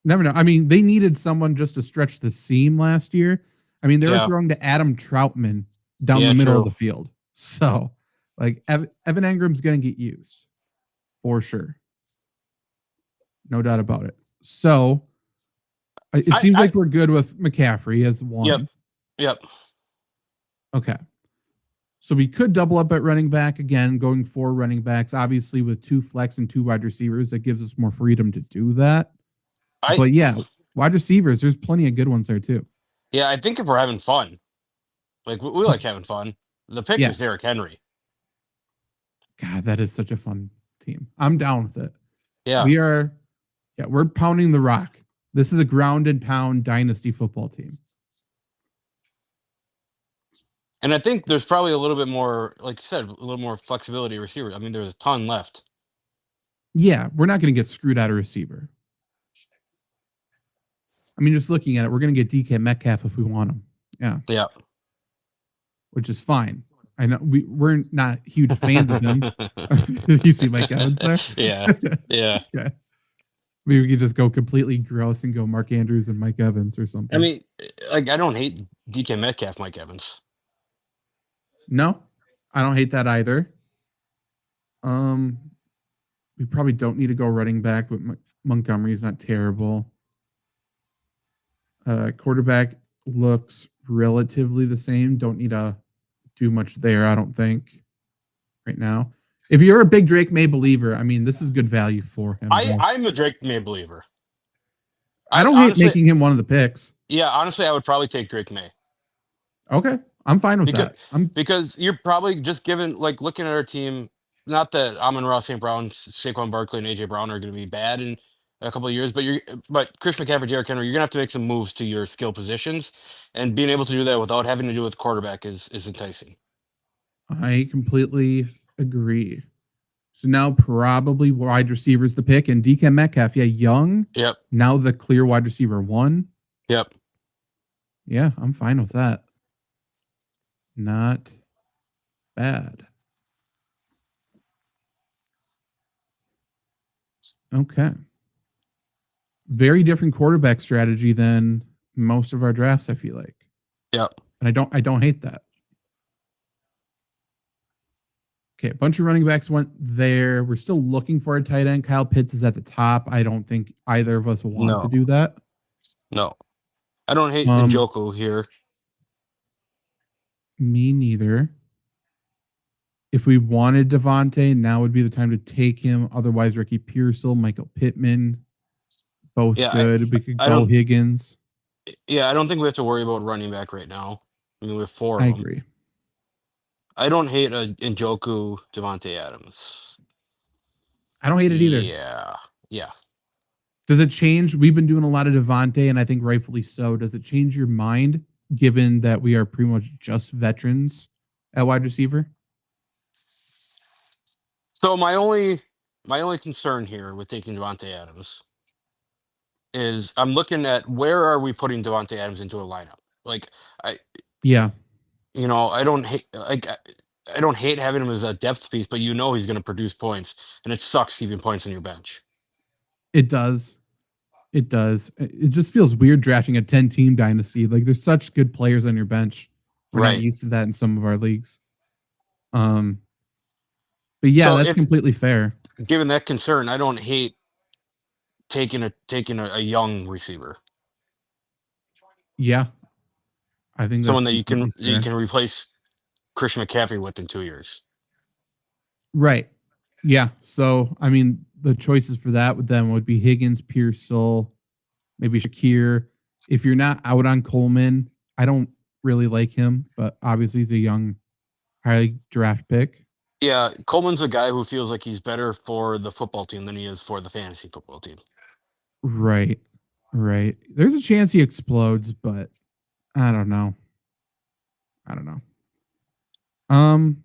Never know. I mean, they needed someone just to stretch the seam last year. I mean, they were Yeah. throwing to Adam Troutman down Yeah, the middle of true. the field. So, like, Evan Engram's going to get used for sure. No doubt about it. So, it seems I like we're good with McCaffrey as Yep. one. Yep. Okay. So we could double up at running back again, going 4 running backs, obviously with 2 flex and 2 wide receivers. That gives us more freedom to do that. I But yeah, wide receivers, there's plenty of good ones there too. Yeah, I think if we're having fun, like we like having fun, the pick Yeah. is Derrick Henry. God, that is such a fun team. I'm down with it. Yeah. We're pounding the rock. This is a ground and pound dynasty football team. And I think there's probably a little bit more, like you said, a little more flexibility at receiver. I mean, there's a ton left. Yeah, we're not going to get screwed out of receiver. I mean, just looking at it, we're going to get DK Metcalf if we want him. Yeah. Yeah. Which is fine. I know we're not huge fans of him. You see Mike Evans there? Yeah. Yeah. Yeah. Maybe we could just go completely gross and go Mark Andrews and Mike Evans or something. I mean, like, I don't hate DK Metcalf, Mike Evans. No, I don't hate that either. We probably don't need to go running back, but Montgomery's not terrible. Quarterback looks relatively the same. Don't need to do much there, I don't think, right now. If you're a big Drake May believer, I mean, this is good value for him. I'm a Drake May believer. I don't hate making him one of the picks. Yeah, honestly, I would probably take Drake May. Okay, I'm fine with that. Because you're probably just given, like, looking at our team, not that Amon-Ra St. Brown, Saquon Barkley, and AJ Brown are going to be bad in a couple of years, but Chris McCaffrey, Derrick Henry, you're going to have to make some moves to your skill positions, and being able to do that without having to do with quarterback is enticing. I completely agree. So now probably wide receivers the pick, and DK Metcalf, young. Yep. Now the clear wide receiver 1. Yep. Yeah, I'm fine with that. Not bad. Okay. Very different quarterback strategy than most of our drafts, I feel like. Yep. And I don't hate that. Okay, a bunch of running backs went there. We're still looking for a tight end. Kyle Pitts is at the top. I don't think either of us want to No. do that. No. I don't hate Um, Njoku here. Me neither. If we wanted Devontae, now would be the time to take him. Otherwise, Ricky Pearsall, Michael Pittman, both Yeah, good. We could I go don't. Higgins. Yeah, I don't think we have to worry about running back right now. I mean, we have 4 I of them. agree. I don't hate a Njoku, Devontae Adams. I don't hate it either. Yeah. Yeah. Does it change? We've been doing a lot of Devontae, and I think rightfully so. Does it change your mind given that we are pretty much just veterans at wide receiver? So my only concern here with taking Devontae Adams is I'm looking at where are we putting Devontae Adams into a lineup? Like I Yeah, I don't hate I don't hate having him as a depth piece, but he's going to produce points, and it sucks keeping points on your bench. it does. It does. It just feels weird drafting a 10-team dynasty. Like there's such good players on your bench. We're not Right. used to that in some of our leagues. Um, but yeah, So that's if completely fair. given that concern, I don't hate taking a young receiver, Yeah, I think that's someone that you can completely you fair. can replace Christian McCaffrey with in 2 years. Right. Yeah. So I mean, the choices for that with them would be Higgins, Pearsall, maybe Shakir. If you're not out on Coleman, I don't really like him, but obviously he's a young, high draft pick. Yeah, Coleman's a guy who feels like he's better for the football team than he is for the fantasy football team. Right. Right. There's a chance he explodes, but I don't know. I don't know.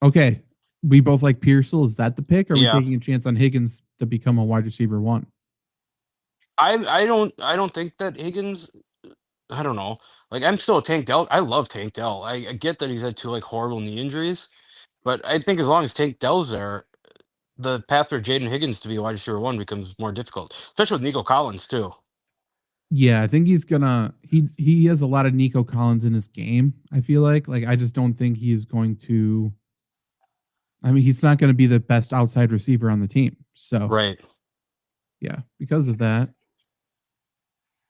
Okay. We both like Pearsall. Is that the pick? Or are we Yeah. taking a chance on Higgins to become a wide receiver 1? I don't think that Higgins. I don't know. Like I'm still a Tank Dell. I love Tank Dell. I get that he's had 2 like horrible knee injuries, but I think as long as Tank Dell's there, the path for Jaden Higgins to be a wide receiver 1 becomes more difficult, especially with Nico Collins too. Yeah, I think he's gonna he has a lot of Nico Collins in his game, I feel like. Like I just don't think he is going to I mean, he's not going to be the best outside receiver on the team. So, Right. yeah, because of that,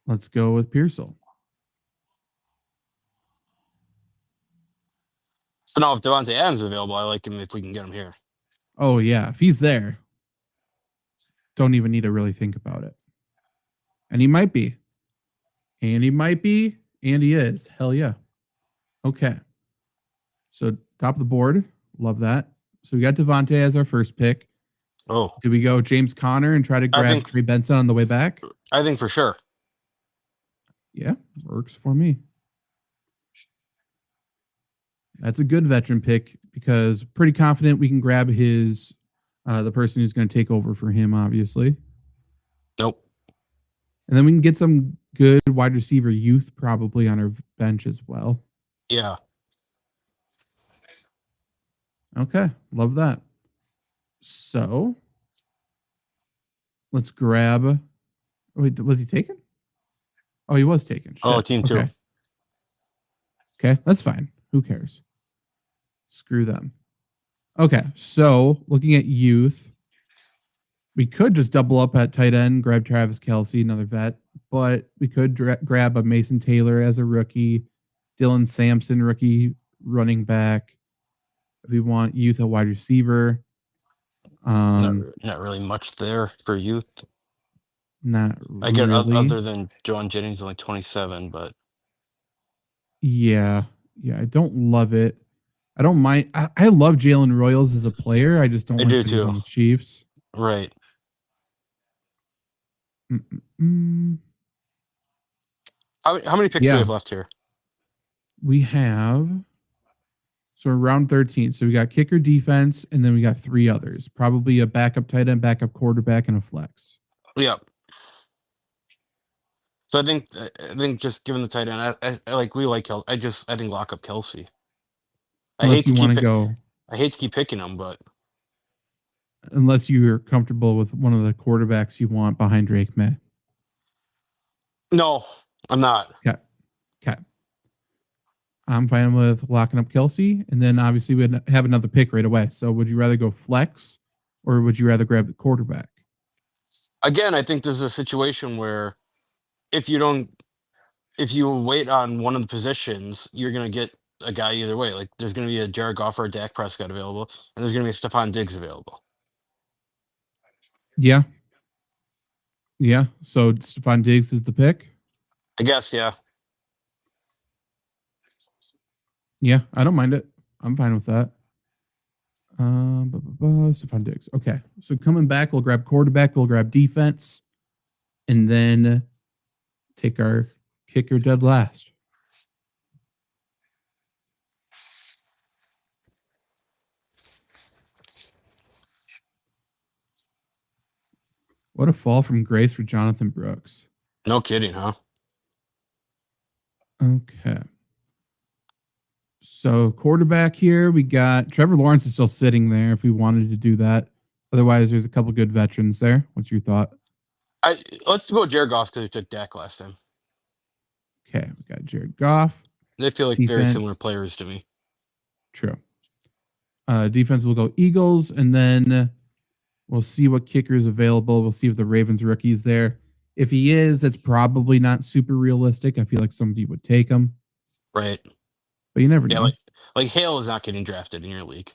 let's go with Pearsall. So now if Devontae Adams is available, I like him if we can get him here. Oh yeah, if he's there, don't even need to really think about it. And he might be. And he might be, and he is. Hell yeah. Okay. So top of the board, love that. So we got Devontae as our first pick. Oh, Do we go James Conner and try to grab think- Trey Benson on the way back? I think for sure. Yeah, works for me. That's a good veteran pick because pretty confident we can grab his the person who's going to take over for him, obviously. Nope. And then we can get some good wide receiver youth probably on our bench as well. Yeah. Okay, love that. So let's grab. Wait, was he taken? Oh, he was taken. Shit. Oh, team 2. Okay. Okay, that's fine. Who cares? Screw them. Okay, so looking at youth, we could just double up at tight end, grab Travis Kelce, another vet, but we could grab a Mason Taylor as a rookie, Dylan Sampson, rookie running back. If we want youth at wide receiver. Not really much there for youth. Not I get really. other than John Jennings, only 27, but Yeah, I don't love it. I don't mind. I love Jalen Royals as a player. I just don't I like do that he's too. on the Chiefs. Right. How many picks do we have left here? We have so around 13. So we got kicker, defense, and then we got 3 others. Probably a backup tight end, backup quarterback, and a flex. Yep. So I think just given the tight end, we like Kelsey. I think lock up Kelsey. I hate Unless to you want keep to it. go, I hate to keep picking him, but unless you're comfortable with one of the quarterbacks you want behind Drake May. no, I'm not. Okay. Okay. I'm fine with locking up Kelsey, and then obviously we'd have another pick right away. So would you rather go flex, or would you rather grab the quarterback? Again, I think this is a situation where if you don't, if you wait on one of the positions, you're gonna get a guy either way. Like there's gonna be a Jared Goff or a Dak Prescott available, and there's gonna be a Stephon Diggs available. Yeah. Yeah. So Stephon Diggs is the pick. I guess, yeah. Yeah, I don't mind it. I'm fine with that. Stephon Diggs. Okay. So coming back, we'll grab quarterback, we'll grab defense, and then take our kicker dead last. What a fall from grace for Jonathan Brooks. No kidding, huh? Okay. So quarterback here, we got Trevor Lawrence is still sitting there if we wanted to do that. Otherwise, there's a couple good veterans there. What's your thought? Let's go Jared Goff because we took Dak last time. Okay, we got Jared Goff. They feel like very similar Defense. players to me. True. Defense will go Eagles, and then we'll see what kicker is available. We'll see if the Ravens rookie is there. If he is, that's probably not super realistic. I feel like somebody would take him, Right. but you never Yeah, know. like Hale is not getting drafted in your league.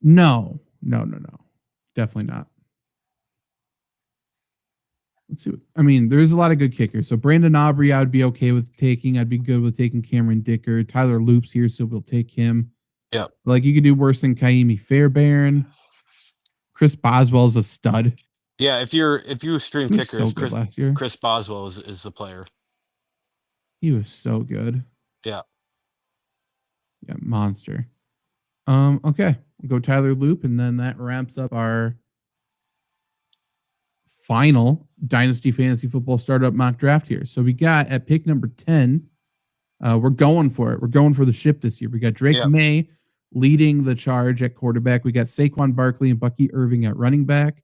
No. Definitely not. Let's see. I mean, there's a lot of good kickers. So Brandon Aubrey, I would be okay with taking. I'd be good with taking Cameron Dicker. Tyler Loop's here, so we'll take him. Yeah. Like you could do worse than Kaimi Fairbairn. Chris Boswell's a stud. Yeah, if you stream He was kickers, so good last year. Chris Boswell is the player. He was so good. Yeah. Yeah, monster. Okay. We'll go Tyler Loop, and then that wraps up our final Dynasty Fantasy Football Startup mock draft here. So we got at pick number 10, we're going for it. We're going for the ship this year. We got Drake May leading the charge at quarterback. We got Saquon Barkley and Bucky Irving at running back.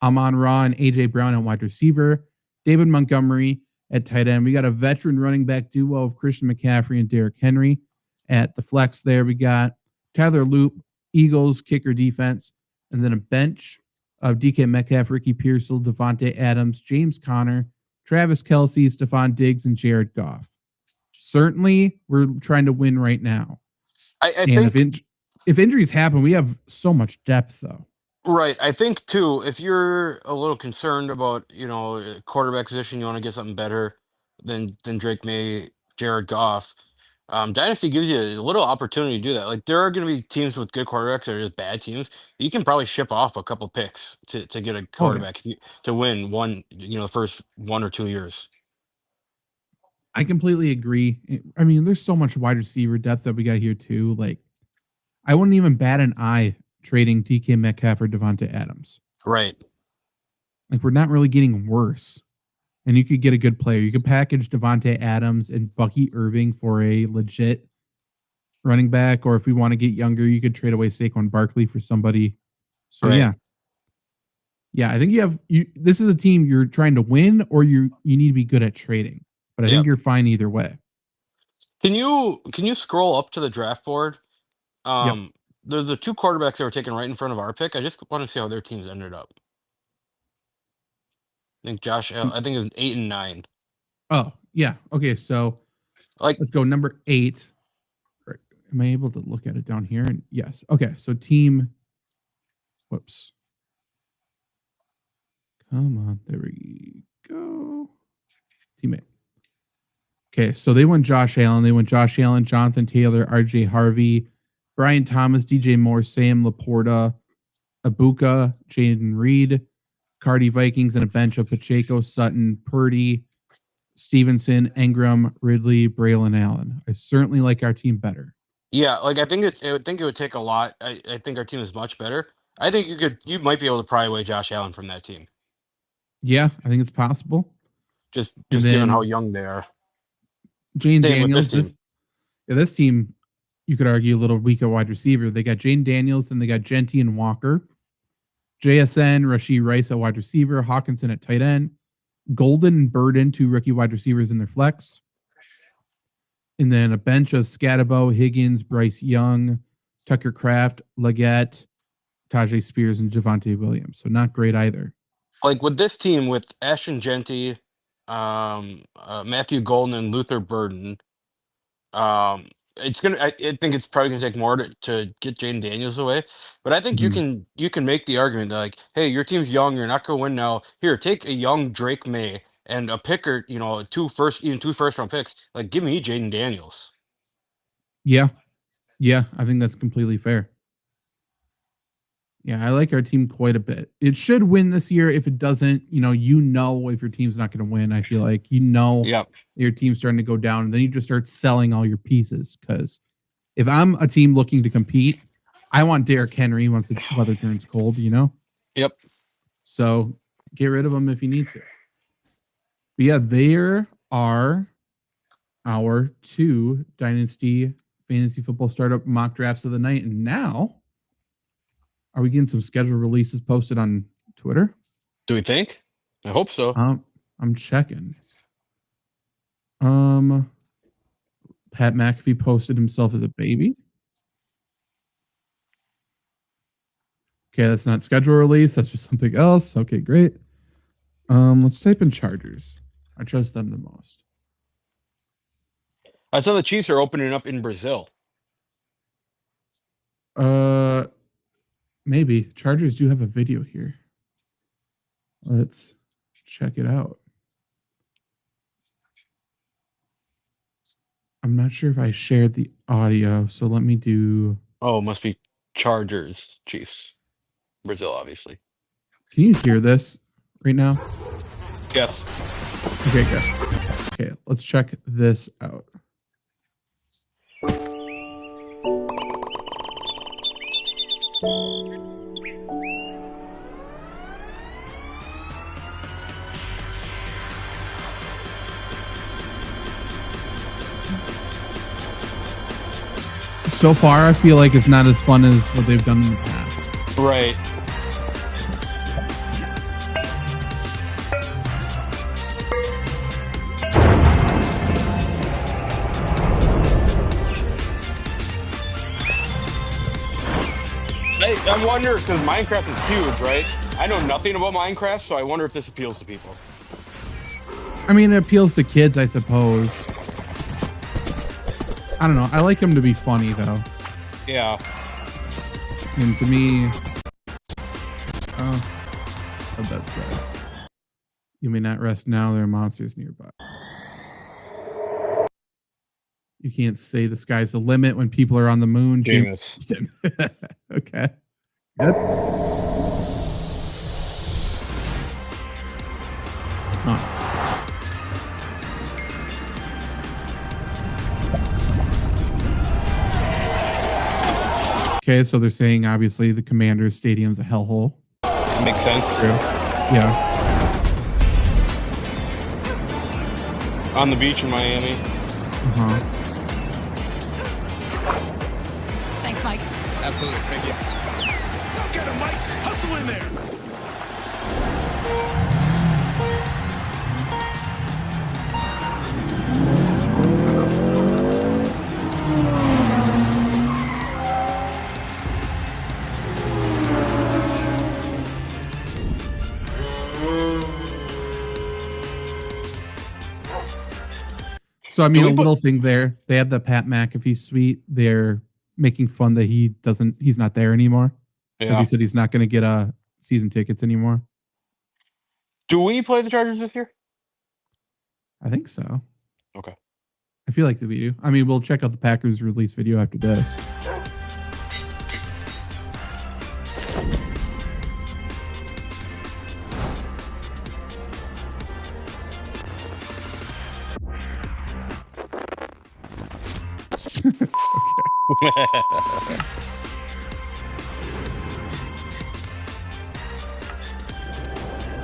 Amon-Ra and A.J. Brown at wide receiver. David Montgomery at tight end. We got a veteran running back duo of Christian McCaffrey and Derrick Henry at the flex there. We got Tyler Loop, Eagles, kicker defense, and then a bench of DK Metcalf, Ricky Pearsall, Devontae Adams, James Conner, Travis Kelce, Stephon Diggs, and Jared Goff. Certainly, we're trying to win right now. I think if injuries happen, we have so much depth, though. Right. I think too, if you're a little concerned about, quarterback position, you want to get something better than Drake May, Jared Goff. Dynasty gives you a little opportunity to do that. Like there are going to be teams with good quarterbacks that are just bad teams. You can probably ship off a couple picks to get a quarterback to win one, the first 1 or 2 years. I completely agree. I mean, there's so much wide receiver depth that we got here too. Like, I wouldn't even bat an eye trading DK Metcalf or Devontae Adams. Right. Like, we're not really getting worse. And you could get a good player. You could package Devontae Adams and Bucky Irving for a legit running back. Or if we want to get younger, you could trade away Saquon Barkley for somebody. So, right. yeah. Yeah, I think this is a team you're trying to win, or you need to be good at trading. But I think you're fine either way. Can you scroll up to the draft board? There's the 2 quarterbacks that were taken right in front of our pick. I just want to see how their teams ended up. I think I think it was 8 and 9. Oh, yeah. Okay, so let's go number 8. Am I able to look at it down here? And yes. Okay, so team. Whoops. Come on. There we go. Teammate. Okay, so they went Josh Allen. Jonathan Taylor, RJ Harvey, Brian Thomas, DJ Moore, Sam Laporta, Ibuka, Jaden Reed, Cardi Vikings, and a bench of Pacheco, Sutton, Purdy, Stevenson, Engram, Ridley, Braylon Allen. I certainly like our team better. Yeah, like I think it would take a lot. I think our team is much better. I think you might be able to pry away Josh Allen from that team. Yeah, I think it's possible. just And given then how young they are. Jane Same with Daniels. this team. This team, you could argue a little weak at wide receiver. They got Jane Daniels, then they got Genty and Walker. JSN, Rashee Rice at wide receiver, Hawkinson at tight end, Golden and Burden, 2 rookie wide receivers in their flex. And then a bench of Scatabo, Higgins, Bryce Young, Tucker Kraft, Leggett, Tajay Spears, and Javonte Williams. So not great either. Like with this team, with Ashton Genty, Matthew Golden, and Luther Burden, it's gonna. I think it's probably gonna take more to get Jaden Daniels away. But I think you can make the argument that, like, hey, your team's young, you're not gonna win now. Here, take a young Drake May and a picker, two first round picks. Like, give me Jaden Daniels. Yeah. I think that's completely fair. Yeah, I like our team quite a bit. It should win this year. If it doesn't, if your team's not going to win, I feel like Yep. your team's starting to go down, and then you just start selling all your pieces. Because if I'm a team looking to compete, I want Derrick Henry once the weather turns cold. Yep. So get rid of him if you need to. But yeah, there are our 2 Dynasty Fantasy Football Startup mock drafts of the night, and now. Are we getting some scheduled releases posted on Twitter? Do we think? I hope so. I'm checking. Pat McAfee posted himself as a baby. Okay, that's not schedule release. That's just something else. Okay, great. Let's type in Chargers. I trust them the most. I saw the Chiefs are opening up in Brazil. Maybe. Chargers do have a video here. Let's check it out. I'm not sure if I shared the audio, so let me do... Oh, it must be Chargers, Chiefs. Brazil, obviously. Can you hear this right now? Yes. Okay, good. Okay, let's check this out. So far, I feel like it's not as fun as what they've done in the past. Right. I wonder, because Minecraft is huge, right? I know nothing about Minecraft, so I wonder if this appeals to people. I mean, it appeals to kids, I suppose. I don't know. I like them to be funny, though. Yeah. And to me, how'd that say? You may not rest now. There are monsters nearby. You can't say the sky's the limit when people are on the moon. James. Okay. Good. Huh. Okay, so they're saying obviously the Commanders Stadium's a hellhole. Makes sense. True. Yeah. On the beach in Miami. Uh-huh. Thanks, Mike. Absolutely. Thank you. Go get him, Mike. Hustle in there. So, I mean, a little thing there. They have the Pat McAfee suite. They're making fun that he's not there anymore. Because Yeah. he said he's not going to get season tickets anymore. Do we play the Chargers this year? I think so. Okay. I feel like we do. I mean, we'll check out the Packers release video after this.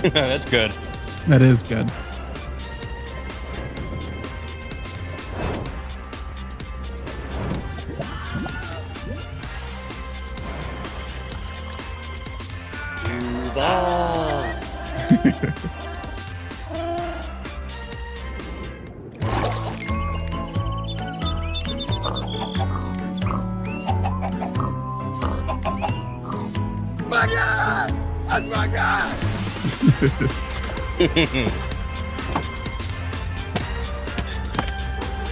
That's good. That is good. ball. My God! That's my guy!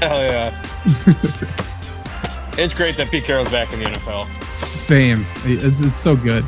Hell yeah. It's great that Pete Carroll's back in the NFL. Same. It's so good.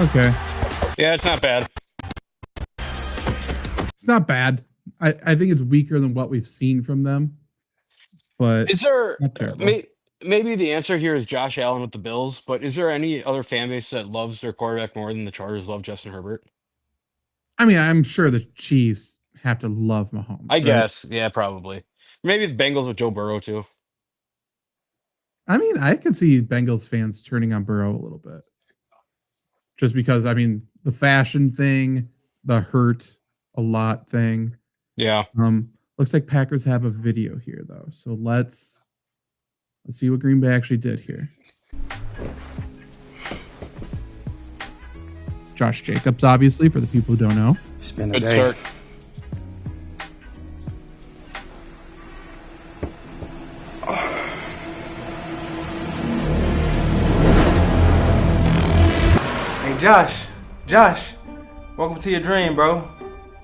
Okay. Yeah, it's not bad. It's not bad. I think it's weaker than what we've seen from them. But Is there not terrible. maybe the answer here is Josh Allen with the Bills, but is there any other fan base that loves their quarterback more than the Chargers love Justin Herbert? I mean, I'm sure the Chiefs have to love Mahomes. I right? guess. Yeah, probably. Maybe the Bengals with Joe Burrow too. I mean, I could see Bengals fans turning on Burrow a little bit. Just because, I mean, the fashion thing, the hurt a lot thing. Yeah. Looks like Packers have a video here though. So let's see what Green Bay actually did here. Josh Jacobs, obviously, for the people who don't know. It's been a Good day. start. Hey, Josh, welcome to your dream, bro.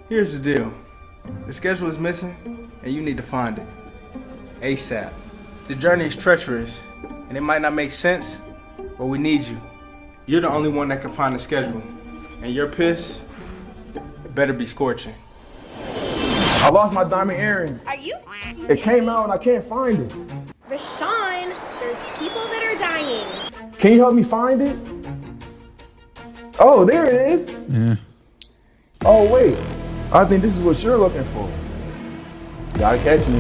Here's the deal. The schedule is missing, and you need to find it. ASAP. The journey is treacherous, and it might not make sense, but we need you. You're the only one that can find the schedule, and your piss better be scorching. I lost my diamond earring. Are you It came out and I can't find it. Rashawn? There's people that are dying. Can you help me find it? Oh, there it is. Yeah. Oh, wait. I think this is what you're looking for. Gotta catch me.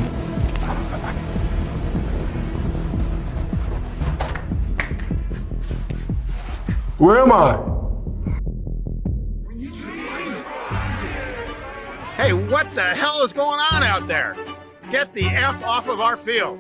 Where am I? Hey, what the hell is going on out there? Get the F off of our field.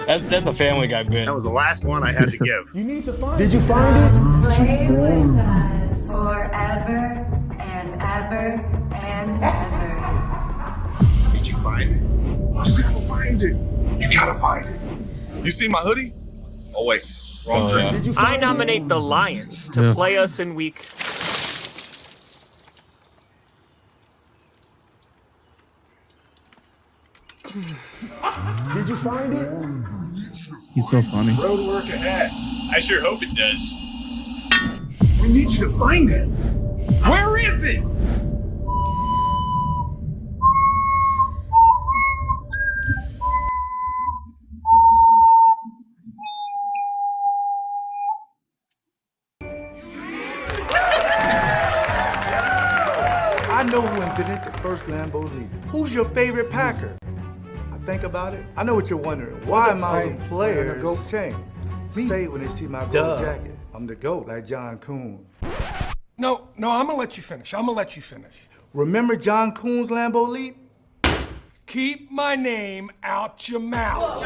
That's a Family Guy bit. That was the last one I had to give. You need to find it. Did you find it? Play with us forever and ever and ever. Did you find it? You gotta find it. You gotta find it. You see my hoodie? Oh wait, wrong drink. Did you I find nominate the Lions to Yeah. play us in week. it? Did you find it? He's so funny. Road work ahead. I sure hope it does. We need you to find it. Where is it? I know who invented the first Lambo Leap. Who's your favorite Packer? I think about it. I know what you're wondering. Why am I a player in a GOAT team? Say when they see my gold jacket, I'm the GOAT, like John Kuhn. No, I'm gonna let you finish. Remember John Kuhn's Lambo Leap? Keep my name out your mouth.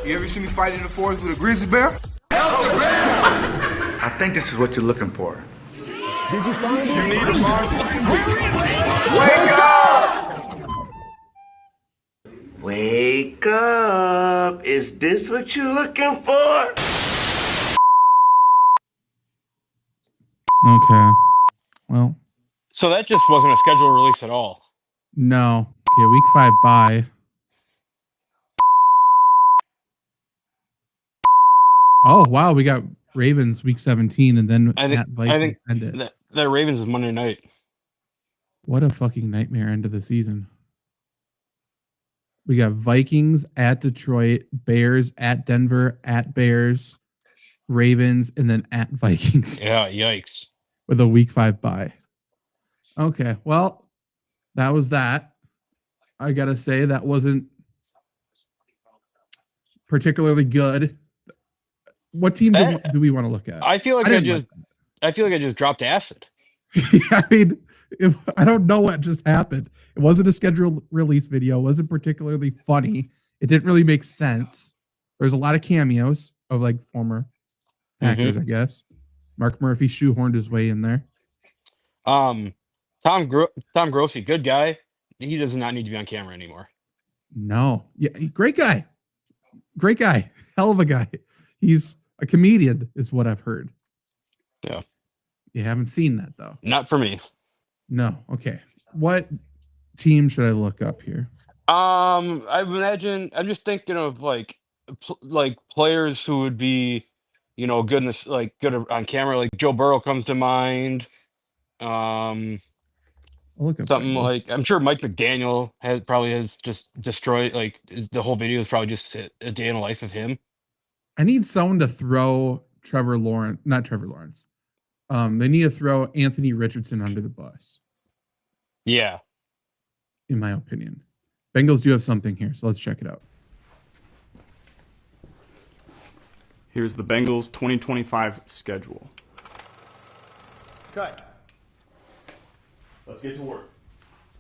You ever see me fight in the forest with a grizzly bear? I I think this is what you're looking for. Did you find it? You need a bar. Wake up! Wake up. Is this what you're looking for? Okay. Well, So that just wasn't a scheduled release at all. no. Okay, week 5 bye. Oh wow, we got Ravens week 17, and then I at Vikings end it. That Ravens is Monday night. What a fucking nightmare end of the season. We got Vikings at Detroit, Bears at Denver, at Bears, Ravens, and then at Vikings Yeah, yikes. with a week 5 bye. Okay, well, that was that. I gotta say that wasn't particularly good. What team do we want to look at? I feel like I feel like I just dropped acid. I mean, I don't know what just happened. It wasn't a scheduled release video. It wasn't particularly funny. It didn't really make sense. There's a lot of cameos of like former Packers, I guess. Mark Murphy shoehorned his way in there. Tom Grossi, good guy. He does not need to be on camera anymore. No. Yeah, great guy. Great guy. Hell of a guy. He's a comedian, is what I've heard. Yeah. You haven't seen that, though. Not for me. No. Okay. What team should I look up here? I imagine I'm just thinking of like players who would be, you know, good in this, like good on camera. Like Joe Burrow comes to mind. I'll look up Something Bengals. like I'm sure Mike McDaniel has just destroyed, like the whole video is probably just a day in the life of him. I need someone to throw not Trevor Lawrence. They need to throw Anthony Richardson under the bus. Yeah. In my opinion. Bengals do have something here, so let's check it out. Here's the Bengals 2025 schedule. Cut. Let's get to work.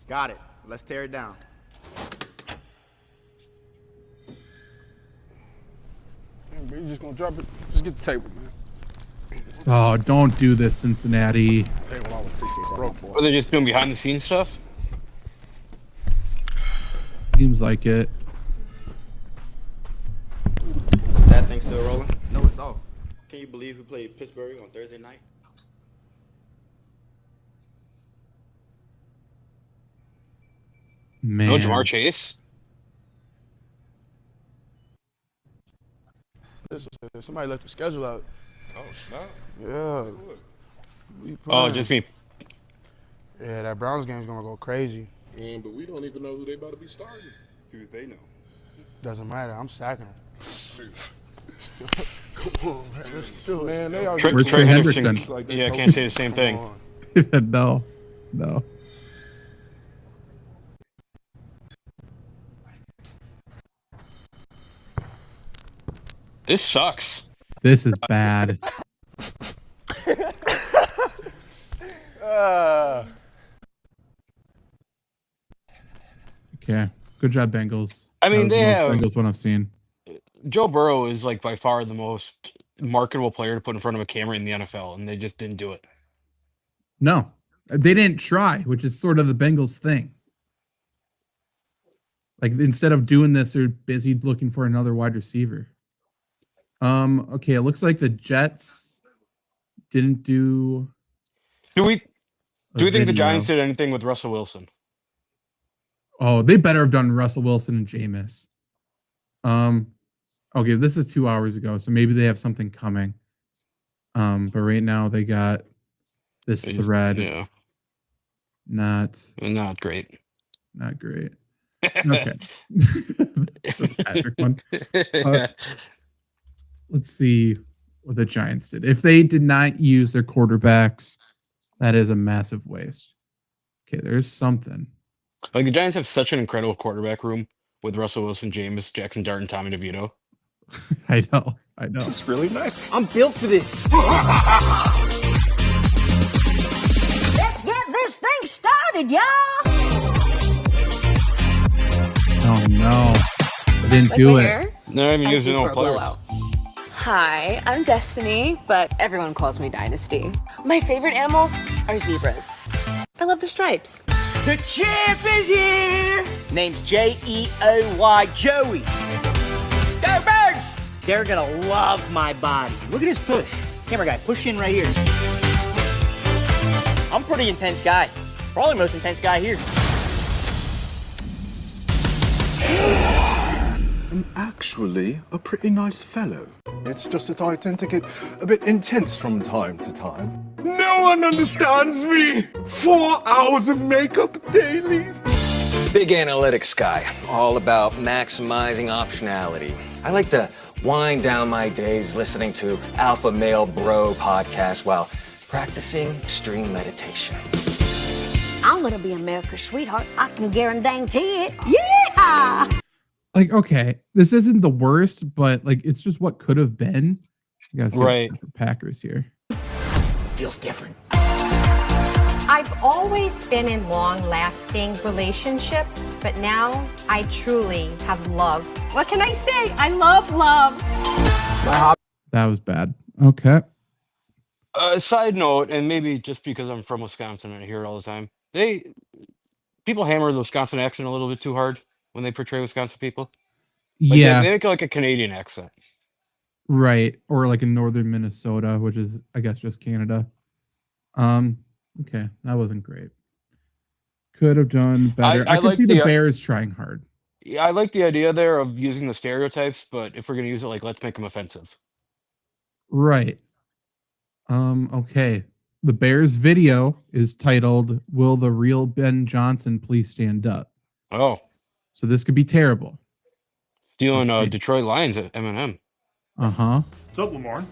Got it. Let's tear it down. You just gonna drop it? Just get the table, man. Oh, don't do this, Cincinnati. Or they're just doing behind the scenes stuff. Seems like it. That thing still rolling? No, it's off. Can you believe we played Pittsburgh on Thursday night? Man. No Jamar Chase. Somebody left the schedule out. Oh, snap. Yeah. Oh, just me. Yeah, that Browns game's gonna go crazy. Man, but we don't even know who they about to be starting. Who they know? Doesn't matter. I'm sacking them. Come on, man. Let's do it. Man, they are. Where's Trey Hendrickson? Yeah, I can't say the same thing. No. This sucks. This is bad. Okay. Good job, Bengals. I mean, That was they the most have Bengals one I've seen. Joe Burrow is like by far the most marketable player to put in front of a camera in the NFL, and they just didn't do it. No, they didn't try, which is sort of the Bengals thing. Like instead of doing this, they're busy looking for another wide receiver. Okay, it looks like the Jets didn't do. Do we think the video. Giants did anything with Russell Wilson? Oh, they better have done Russell Wilson and Jameis. Okay, this is 2 hours ago, so maybe they have something coming. But right now they got this thread. Yeah. Not great. Not great. Okay. This Patrick one. Let's see what the Giants did. If they did not use their quarterbacks, that is a massive waste. Okay, there's something. Like the Giants have such an incredible quarterback room with Russell Wilson, Jameis, Jackson Dart, and Tommy DeVito. I know. This is really nice. I'm built for this. Let's get this thing started, y'all! Oh no. I didn't do it. No, I mean, there's no player. Hi, I'm Destiny, but everyone calls me Dynasty. My favorite animals are zebras. I love the stripes. The champ is here! Name's J-E-O-Y, Joey. Go Birds! They're gonna love my body. Look at this push. Camera guy, push in right here. I'm a pretty intense guy. Probably the most intense guy here. I'm actually a pretty nice fellow. It's just that I tend to get a bit intense from time to time. No one understands me! 4 hours of makeup daily. Big analytics guy, all about maximizing optionality. I like to wind down my days listening to Alpha Male Bro podcasts while practicing extreme meditation. I'm gonna be America's sweetheart. I can guarantee it. Yeah! Like, okay, this isn't the worst, but like it's just what could have been. You gotta see Right. the Packers here. Feels different. I've always been in long-lasting relationships, but now I truly have love. What can I say? I love love. That was bad. Okay. Side note, and maybe just because I'm from Wisconsin and I hear it all the time, people hammer the Wisconsin accent a little bit too hard when they portray Wisconsin people. Like Yeah, they make it like a Canadian accent. right. Or like in northern Minnesota, which is I guess just Canada. Okay, that wasn't great. Could have done better. I could like see the the, Bears trying hard. Yeah, I like the idea there of using the stereotypes, but if we're gonna use it, like let's make them offensive. Right. Okay. The Bears video is titled "Will the real Ben Johnson please stand up?" Oh, So this could be terrible. stealing Okay. Detroit Lions at M&M. Uh-huh. What's up, Lamar?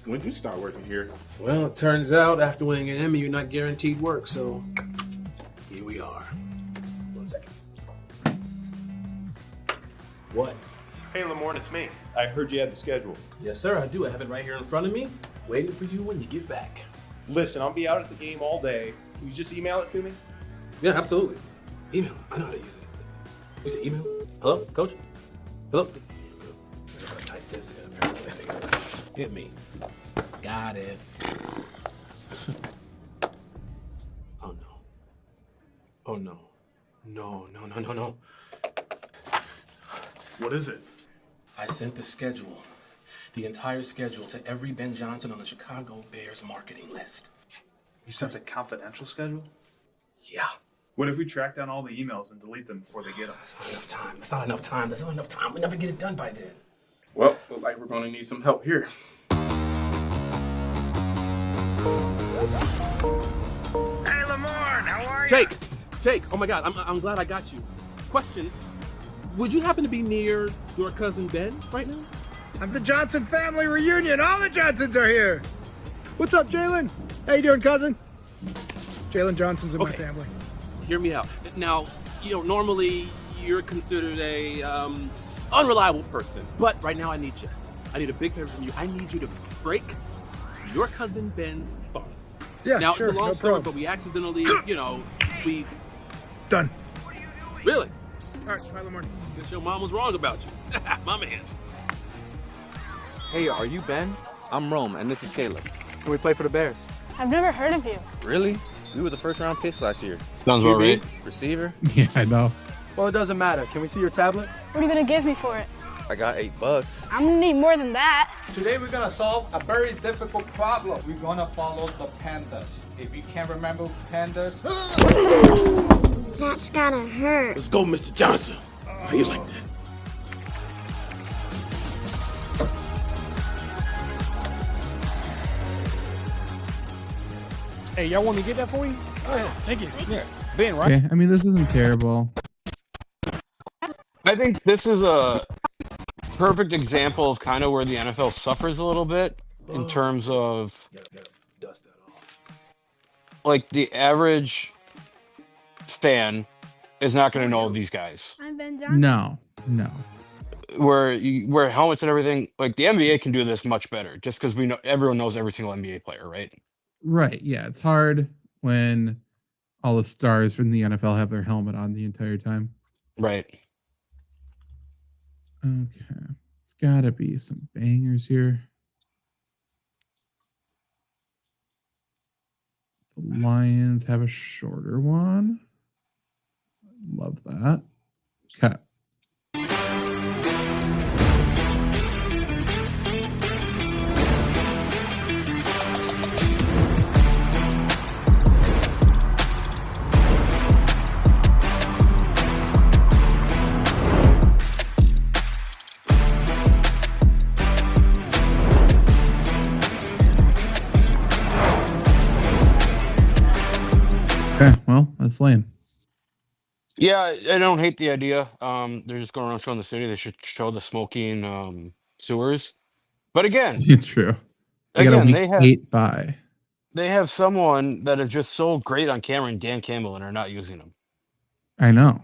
When did you start working here? Well, it turns out after winning an Emmy, you're not guaranteed work, so here we are. 1 second. What? Hey, Lamar, it's me. I heard you had the schedule. Yes, sir, I do. I have it right here in front of me, waiting for you when you get back. Listen, I'll be out at the game all day. Can you just email it to me? Yeah, absolutely. Email. I know how to use it. You say email? Hello, coach? Hello? I gotta type this in, apparently. Hit me. Got it. Oh, no. Oh, no. No. What is it? I sent the schedule, the entire schedule, to every Ben Johnson on the Chicago Bears marketing list. You sent a confidential schedule? Yeah. What if we track down all the emails and delete them before they get them? That's not enough time. That's not enough time. There's not enough time. We'll never get it done by then. Well, look like we're gonna need some help here. Hey, Lamar, how are you? Jake, oh my God, I'm glad I got you. Question, would you happen to be near your cousin Ben right now? I'm the Johnson family reunion. All the Johnsons are here. What's up, Jalen? How you doing, cousin? Jalen Johnson's in my family. Hear me out. Now, normally you're considered a unreliable person, but right now I need you. I need a big favor from you. I need you to break your cousin Ben's phone. Yeah, now, sure, it's a long no story, problem. but we accidentally, we... Done. Really? All right, bye, Lamar. Guess your mom was wrong about you. My man. Hey, are you Ben? I'm Rome, and this is Caleb. Can we play for the Bears? I've never heard of you. Really? We were the first round picks last year. Sounds about QB, right. Receiver? Yeah, I know. Well, it doesn't matter. Can we see your tablet? What are you gonna give me for it? I got $8. I'm gonna need more than that. Today we're gonna solve a very difficult problem. We're gonna follow the pandas. If you can't remember pandas, That's gonna hurt. Let's go, Mr. Johnson. How you like that? Hey, y'all want me to get that for you? Oh, yeah. Thank you. Yeah. Ben, right? Okay, I mean, this isn't terrible. I think this is a perfect example of kind of where the NFL suffers a little bit in terms of Dust that off. like the average fan is not going to know these guys. I'm Ben Johnson. No. Where you wear helmets and everything, like the NBA can do this much better, just because we know everyone knows every single NBA player, right? Right. Yeah, it's hard when all the stars from the NFL have their helmet on the entire time. Right. Okay. It's gotta be some bangers here. The Lions have a shorter one. Love that. Okay. Okay, well, that's lame. Yeah, I don't hate the idea. They're just going around showing the city. They should show the smoking sewers. But again, It's true. They got a again, week 8 bye. they have someone that is just so great on camera, and Dan Campbell, and are not using him. I know.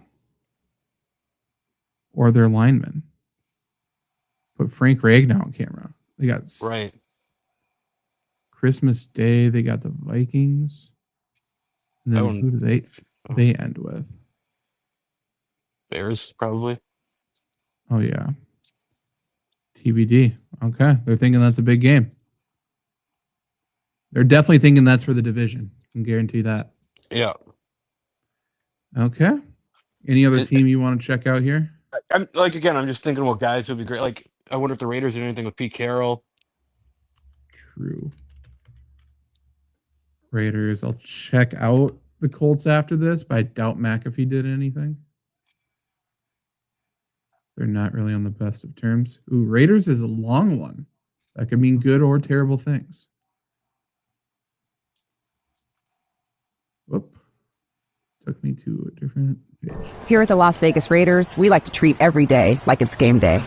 Or their linemen. Put Frank Ragnow on camera. They got Right. Christmas Day. They got the Vikings. And then Oh, who do they end with? Bears, probably. Oh yeah. TBD. Okay. They're thinking that's a big game. They're definitely thinking that's for the division. I can guarantee that. Yeah. Okay. Any other team you want to check out here? I'm just thinking what guys would be great. Like, I wonder if the Raiders did anything with Pete Carroll. True. Raiders. I'll check out the Colts after this, but I doubt McAfee did anything. They're not really on the best of terms. Ooh, Raiders is a long one. That could mean good or terrible things. Whoop. Took me to a different page. Here at the Las Vegas Raiders, we like to treat every day like it's game day.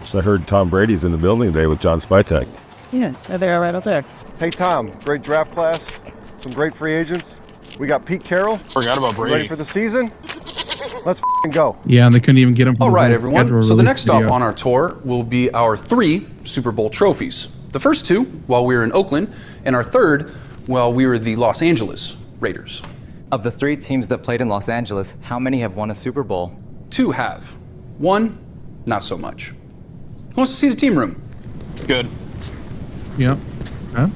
So I heard Tom Brady's in the building today with John Spytek. Yeah, they are right up there. Hey Tom, great draft class, some great free agents. We got Pete Carroll. Forgot about Brady. Ready for the season? Let's go. Yeah, and they couldn't even get him. All right, everyone. So the next stop on our tour will be our 3 Super Bowl trophies. The first 2 while we were in Oakland, and our third while we were the Los Angeles Raiders. Of the 3 teams that played in Los Angeles, how many have won a Super Bowl? 2 have. 1, not so much. Who wants to see the team room? Good. Yep. Huh?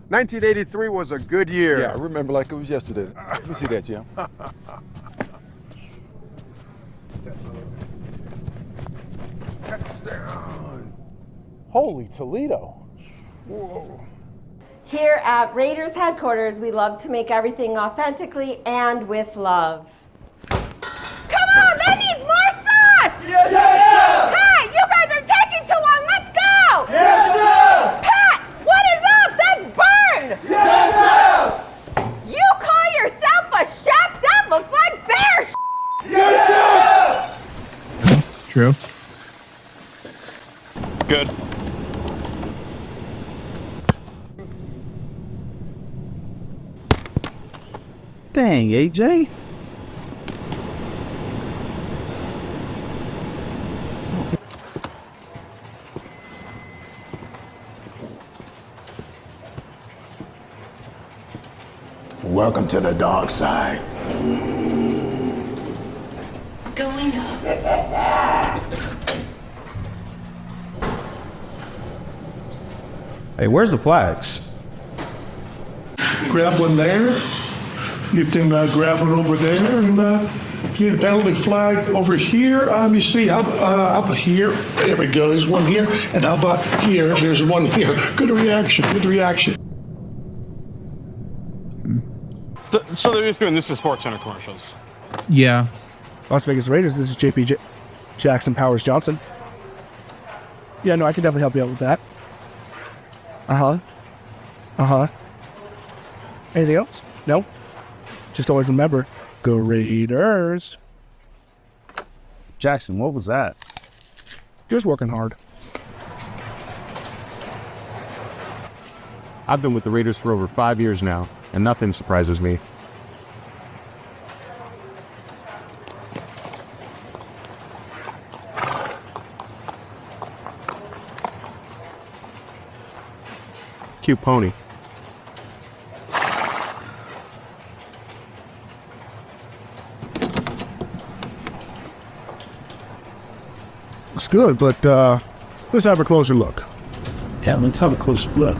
1983 was a good year. Yeah, I remember like it was yesterday. Let me see that, Jim. Touchdown. Holy Toledo. Whoa. Here at Raiders headquarters, we love to make everything authentically and with love. Come on, that needs more sauce! Yes, sir! Hey, you guys are taking too long, let's go! Yes, sir! Pat, what is up? That's burned! Yes, sir! You call yourself a chef? That looks like bear sh**! Yes, sir! True. Good. Dang, AJ. Welcome to the dark side. Going up. Hey, where's the flags? Grab one there. You can grab one over there and get a penalty flag over here. You see, up here. There we go. There's one here. And how about here? There's one here. Good reaction. Good reaction. So they're just doing this as Sports Center commercials. Yeah. Las Vegas Raiders, this is JP Jackson Powers Johnson. Yeah, no, I can definitely help you out with that. Anything else? No? Just always remember, go Raiders. Jackson, what was that? Just working hard. I've been with the Raiders for over 5 years now, and nothing surprises me. Cute pony. It's good, but let's have a closer look. Yeah, let's have a closer look.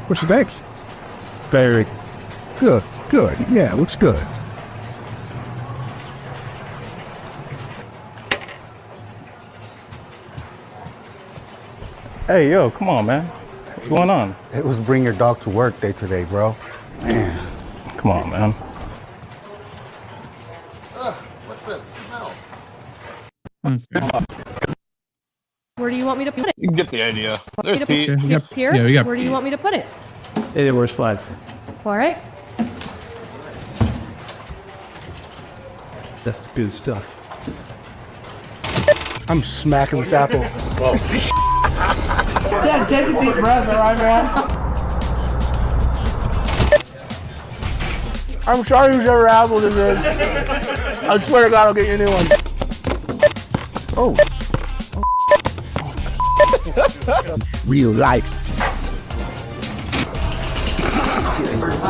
What you think? Very good. Good. Yeah, looks good. Hey, yo, come on, man. What's going on? It was bring your dog to work day today, bro. Man. Come on, man. What's that smell? Where do you want me to put it? You get the idea. There's Put Pete. it here? yeah, we got Where do you want me to put it? Hey, where's Flag? All right. That's good stuff. I'm smacking this apple. Dad, take a deep breath, all right, man? I'm sorry who's ever apple this is. I swear to God I'll get you a new one. Oh. Real life.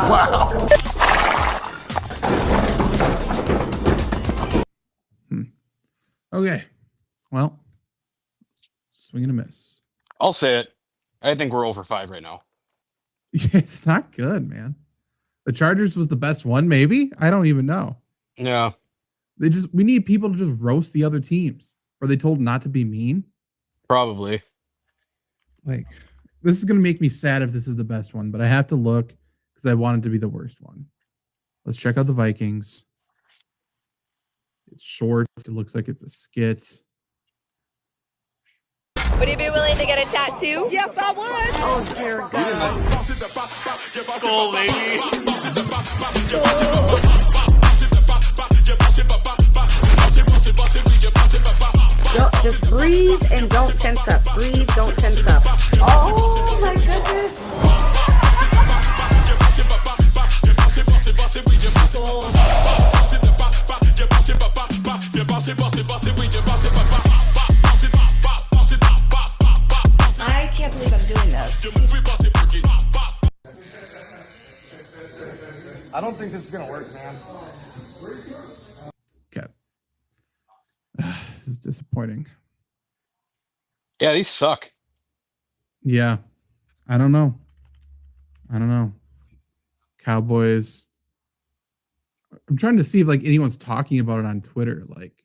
Wow. Okay. Well, swing and a miss. I'll say it. I think we're over 5 right now. It's not good, man. The Chargers was the best one, maybe? I don't even know. Yeah. We need people to just roast the other teams. Are they told not to be mean? Probably. Like, this is going to make me sad if this is the best one, but I have to look because I want it to be the worst one. Let's check out the Vikings. It's short. It looks like it's a skit. Would you be willing to get a tattoo? Yes, I would. Oh, dear God. Go, lady. Just breathe and don't tense up. Breathe, don't tense up. Oh, my goodness. I can't believe I'm doing this. I don't think this is gonna work, man. Okay. This is disappointing. Yeah, these suck. Yeah. I don't know. Cowboys. I'm trying to see if like anyone's talking about it on Twitter. Like,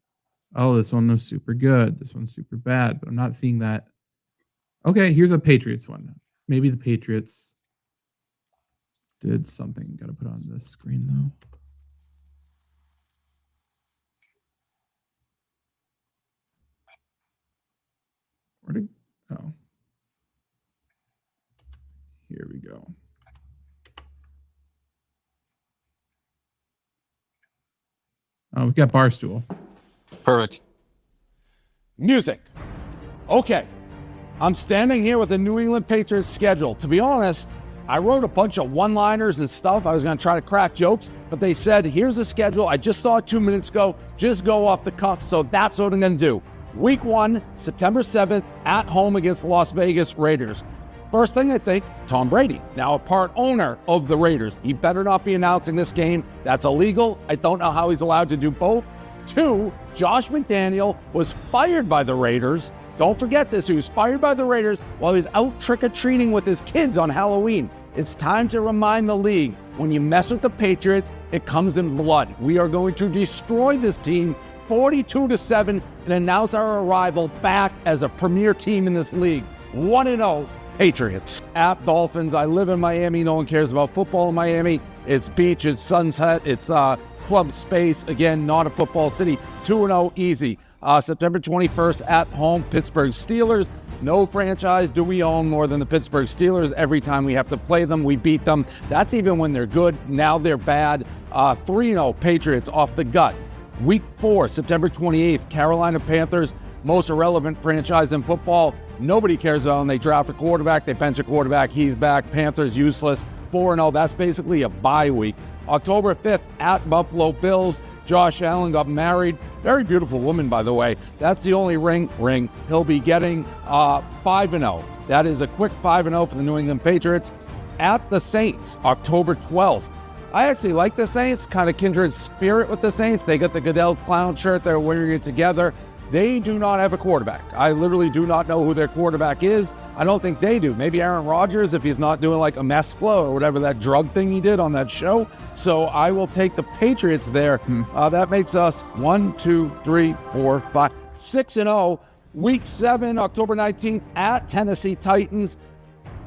oh, this one was super good. This one's super bad, but I'm not seeing that. Okay, here's a Patriots one. Maybe the Patriots did something. Got to put on this screen though. Where did? Oh, here we go. Oh, we got Barstool. Perfect. Music. Okay. I'm standing here with the New England Patriots schedule. To be honest, I wrote a bunch of one-liners and stuff. I was going to try to crack jokes, but they said, here's the schedule. I just saw it 2 minutes ago. Just go off the cuff. So that's what I'm going to do. Week 1, September 7th, at home against the Las Vegas Raiders. First thing I think, Tom Brady, now a part owner of the Raiders. He better not be announcing this game. That's illegal. I don't know how he's allowed to do both. 2, Josh McDaniel was fired by the Raiders. Don't forget this, he was fired by the Raiders while he was out trick-or-treating with his kids on Halloween. It's time to remind the league, when you mess with the Patriots, it comes in blood. We are going to destroy this team 42-7 and announce our arrival back as a premier team in this league. 1-0 Patriots. At Dolphins, I live in Miami. No one cares about football in Miami. It's beach, it's sunset, it's club space. Again, not a football city. 2-0 easy. September 21st at home, Pittsburgh Steelers. No franchise do we own more than the Pittsburgh Steelers. Every time we have to play them, we beat them. That's even when they're good. Now they're bad. 3-0 Patriots off the gut. Week 4, September 28th, Carolina Panthers. Most irrelevant franchise in football. Nobody cares about them. They draft a quarterback, they bench a quarterback, he's back. Panthers useless. 4-0. That's basically a bye week. October 5th at Buffalo Bills. Josh Allen got married. Very beautiful woman, by the way. That's the only ring he'll be getting. 5-0. That is a quick 5-0 for the New England Patriots. At the Saints, October 12th. I actually like the Saints, kind of kindred spirit with the Saints. They got the Goodell clown shirt. They're wearing it together. They do not have a quarterback. I literally do not know who their quarterback is. I don't think they do. Maybe Aaron Rodgers if he's not doing like a mescla or whatever that drug thing he did on that show. So I will take the Patriots there. That makes us 1, 2, 3, 4, 5, 6-0. Week 7, October 19th at Tennessee Titans.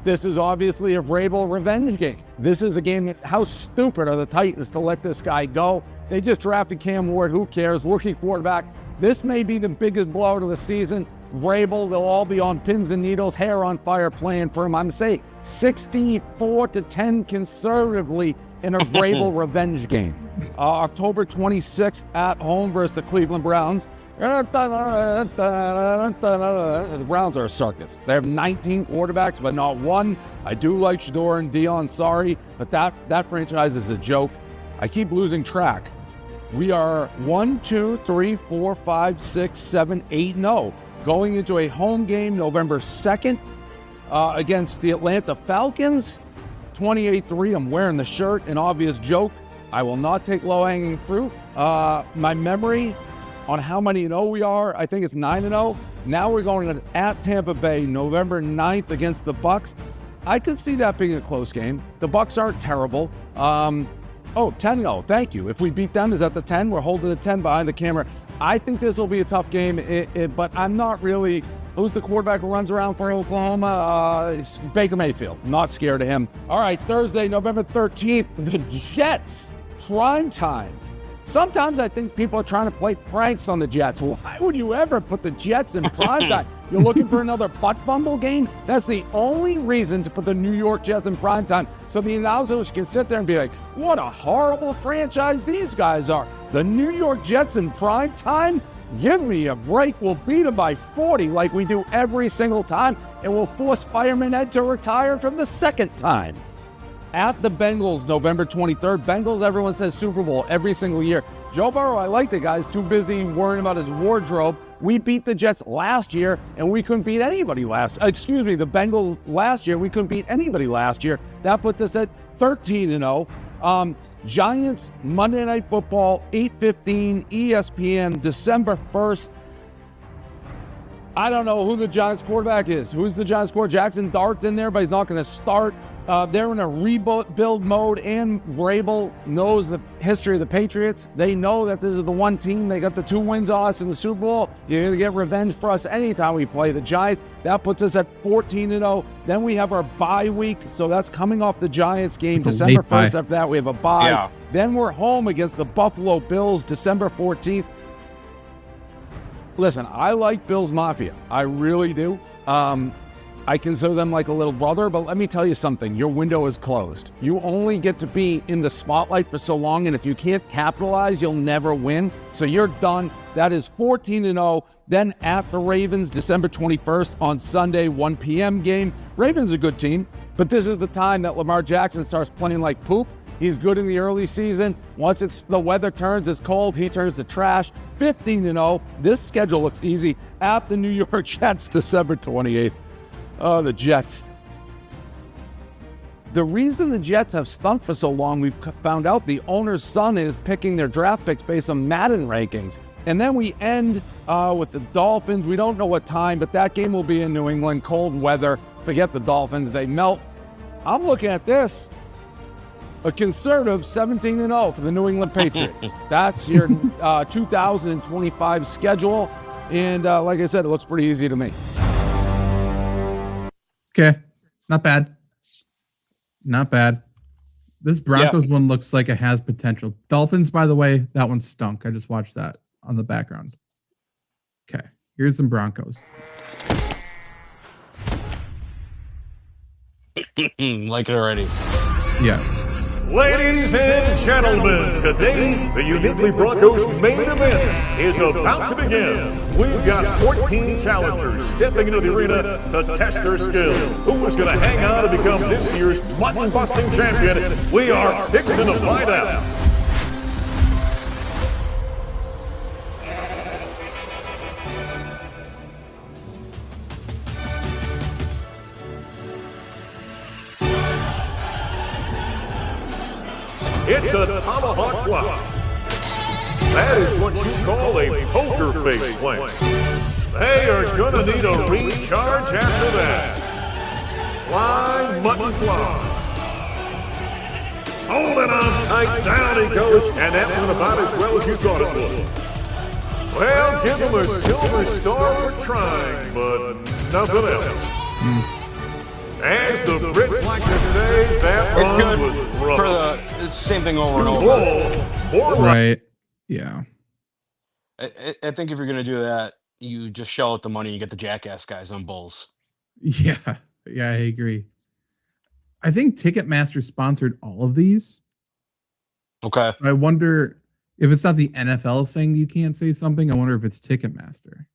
This is obviously a Vrabel revenge game. This is a game, how stupid are the Titans to let this guy go? They just drafted Cam Ward, who cares? Rookie quarterback. This may be the biggest blowout of the season. Vrabel, they'll all be on pins and needles, hair on fire playing for him. I'm saying 64-10 conservatively in a Vrabel revenge game. October 26th at home versus the Cleveland Browns. The Browns are a circus. They have 19 quarterbacks, but not one. I do like Shador and Dion, sorry, but that franchise is a joke. I keep losing track. We are 1, 2, 3, 4, 5, 6, 7, 8-0. Going into a home game November 2nd against the Atlanta Falcons. 28-3, I'm wearing the shirt, an obvious joke. I will not take low-hanging fruit. My memory on how many 0 we are, I think it's 9-0. Now we're going at Tampa Bay November 9th against the Bucks. I could see that being a close game. The Bucks aren't terrible. 10-0, thank you. If we beat them, is that the 10? We're holding the 10 behind the camera. I think this will be a tough game, but I'm not really... Who's the quarterback who runs around for Oklahoma? Baker Mayfield. Not scared of him. All right, Thursday, November 13th, the Jets, prime time. Sometimes I think people are trying to play pranks on the Jets. Why would you ever put the Jets in prime time? You're looking for another butt fumble game? That's the only reason to put the New York Jets in prime time. So the announcers can sit there and be like, what a horrible franchise these guys are. The New York Jets in prime time? Give me a break. We'll beat them by 40 like we do every single time, and we'll force Fireman Ed to retire from the second time. At the Bengals, November 23rd. Bengals, everyone says Super Bowl every single year. Joe Burrow, I like the guy's too busy worrying about his wardrobe. We beat the Jets last year, and we couldn't beat anybody the Bengals last year. We couldn't beat anybody last year. That puts us at 13-0. Giants, Monday Night Football, 8:15, ESPN, December 1st. I don't know who the Giants quarterback is. Who's the Giants quarterback? Jackson Dart's in there, but he's not going to start. They're in a rebuild mode, and Vrabel knows the history of the Patriots. They know that this is the one team. They got the 2 wins on us in the Super Bowl. You're going to get revenge for us anytime we play the Giants. That puts us at 14-0. Then we have our bye week, so that's coming off the Giants game. December 1st, after that, we have a bye. Yeah. Then we're home against the Buffalo Bills, December 14th. Listen, I like Bills Mafia. I really do. I consider them like a little brother, but let me tell you something. Your window is closed. You only get to be in the spotlight for so long, and if you can't capitalize, you'll never win. So you're done. That is 14-0. Then at the Ravens, December 21st on Sunday, 1 p.m. game. Ravens a good team, but this is the time that Lamar Jackson starts playing like poop. He's good in the early season. Once the weather turns, it's cold, he turns to trash. 15-0. This schedule looks easy. At the New York Jets, December 28th. Oh, the Jets. The reason the Jets have stunk for so long, we've found out the owner's son is picking their draft picks based on Madden rankings. And then we end with the Dolphins. We don't know what time, but that game will be in New England. Cold weather. Forget the Dolphins. They melt. I'm looking at this. A conservative 17-0 for the New England Patriots. That's your 2025 schedule. And like I said, it looks pretty easy to me. Okay. Not bad. Not bad. This Broncos one looks like it has potential. Dolphins, by the way, that one stunk. I just watched that on the background. Okay. Here's some Broncos. Like it already. Yeah. Ladies and gentlemen, today's the Uniquely Broncos main event is about to begin. We've got 14 challengers stepping into the arena to test their skills. Who is going to hang on to become this year's mutton-busting champion? We are fixing to find out. It's a tomahawk block. That is what you call a poker face plant. They are gonna need a recharge after that. Fly mutton block. Holding on tight, down he goes, and that went about as well as you thought it would. Well, give him a silver star for trying, but nothing else. As the Brits like to say, that It's one good was rough. for the same thing over and over. Right. Yeah. I think if you're gonna do that, you just shell out the money and get the jackass guys on bulls. Yeah. Yeah, I agree. I think Ticketmaster sponsored all of these. Okay. So I wonder if it's not the NFL saying you can't say something. I wonder if it's Ticketmaster.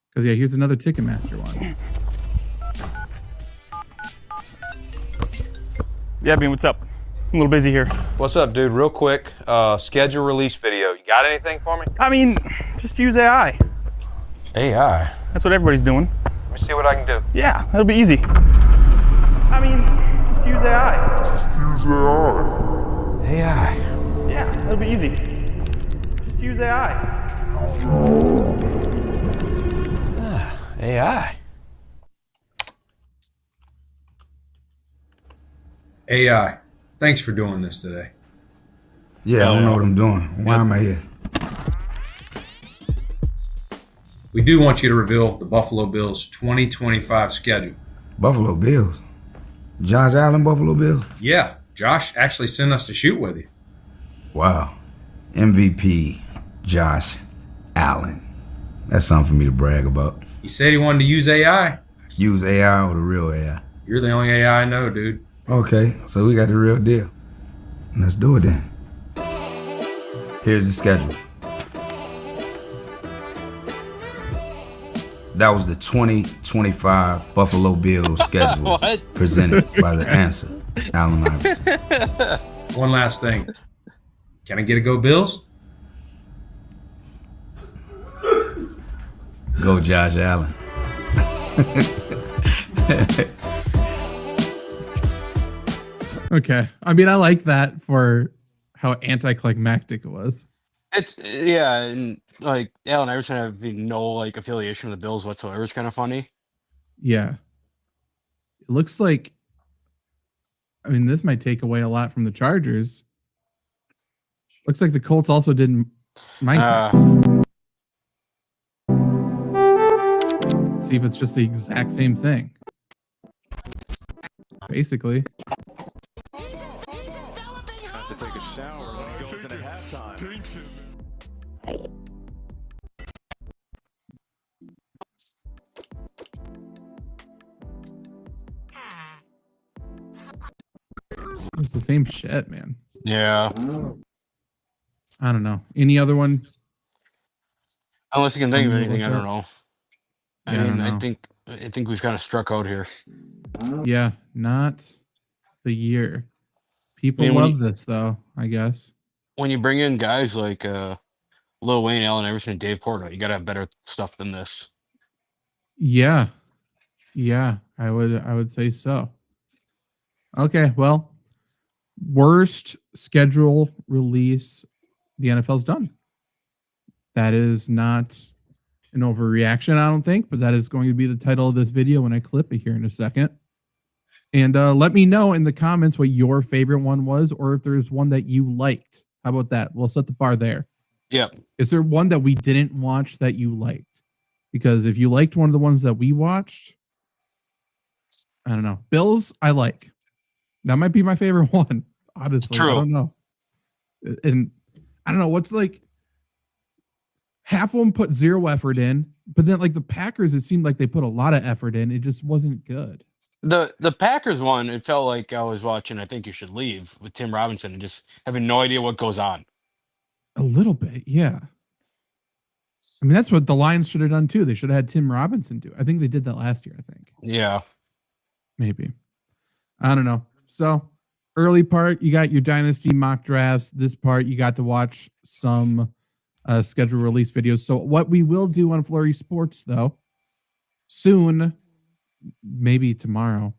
Because, yeah, here's another Ticketmaster one. Yeah, Bean, what's up? I'm a little busy here. What's up, dude? Real quick, schedule release video. You got anything for me? I mean, just use AI. AI? That's what everybody's doing. Let me see what I can do. Yeah, that'll be easy. I mean, just use AI. Just use AI. AI? Yeah, that'll be easy. Just use AI. AI. AI, thanks for doing this today. Yeah, I don't know what I'm doing. Why am I here? We do want you to reveal the Buffalo Bills 2025 schedule. Buffalo Bills? Josh Allen Buffalo Bills? Yeah, Josh actually sent us to shoot with you. Wow. MVP Josh Allen. That's something for me to brag about. He said he wanted to use AI. Use AI or the real AI? You're the only AI I know, dude. Okay, so we got the real deal. Let's do it then. Here's the schedule. That was the 2025 Buffalo Bills schedule presented by the answer, Allen Iverson. One last thing. Can I get a go Bills? Go Josh Allen. Okay. I mean, I like that for how anticlimactic it was. It's yeah, and like Allen Iverson having no like affiliation with the Bills whatsoever is kind of funny. Yeah. It looks like, I mean, this might take away a lot from the Chargers. Looks like the Colts also didn't Minecraft. See if it's just the exact same thing. Basically. Have to take a shower when he goes in at halftime. It's the same shit, man. Yeah. I don't know. Any other one? Unless you can think of Something anything, like I don't that? know. Yeah, I don't know. I think we've kind of struck out here. Yeah, not the year. People I mean, when love this though, I guess. When you bring in guys like Lil Wayne, Allen Iverson, and Dave Portnoy, you gotta have better stuff than this. Yeah. Yeah, I would say so. Okay, well, worst schedule release the NFL's done. That is not an overreaction, I don't think, but that is going to be the title of this video when I clip it here in a second. And let me know in the comments what your favorite one was, or if there's one that you liked. How about that? We'll set the bar there. Yeah. Is there one that we didn't watch that you liked? Because if you liked one of the ones that we watched, I don't know. Bills, I like. That might be my favorite one, honestly. True. I don't know. And I don't know what's like half of them put zero effort in, but then like the Packers, it seemed like they put a lot of effort in. It just wasn't good. The Packers one, it felt like I was watching I Think You Should Leave with Tim Robinson and just having no idea what goes on. A little bit, yeah. I mean, that's what the Lions should have done too. They should have had Tim Robinson do. I think they did that last year, I think. Yeah. Maybe. I don't know. So, early part, you got your Dynasty mock drafts. This part, you got to watch some schedule release videos. So, what we will do on Flurry Sports, though, soon, maybe tomorrow,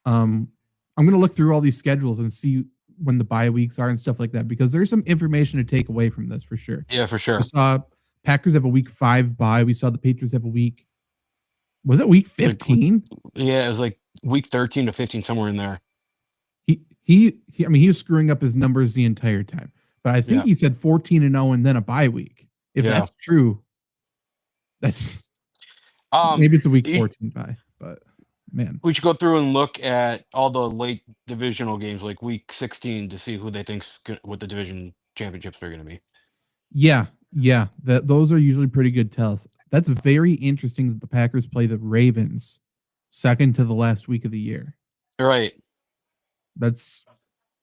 I'm going to look through all these schedules and see when the bye weeks are and stuff like that, because there's some information to take away from this for sure. Yeah, for sure. We saw Packers have a week 5 bye. We saw the Patriots have a week. Was it week 15? Yeah, it was like week 13 to 15, somewhere in there. He I mean, he was screwing up his numbers the entire time. But I think he said 14-0 and then a bye week. If that's true, that's maybe it's a week 14 bye, but man. We should go through and look at all the late divisional games, like week 16, to see who they think's what the division championships are going to be. Yeah. Those are usually pretty good tells. That's very interesting that the Packers play the Ravens second to the last week of the year. Right. That's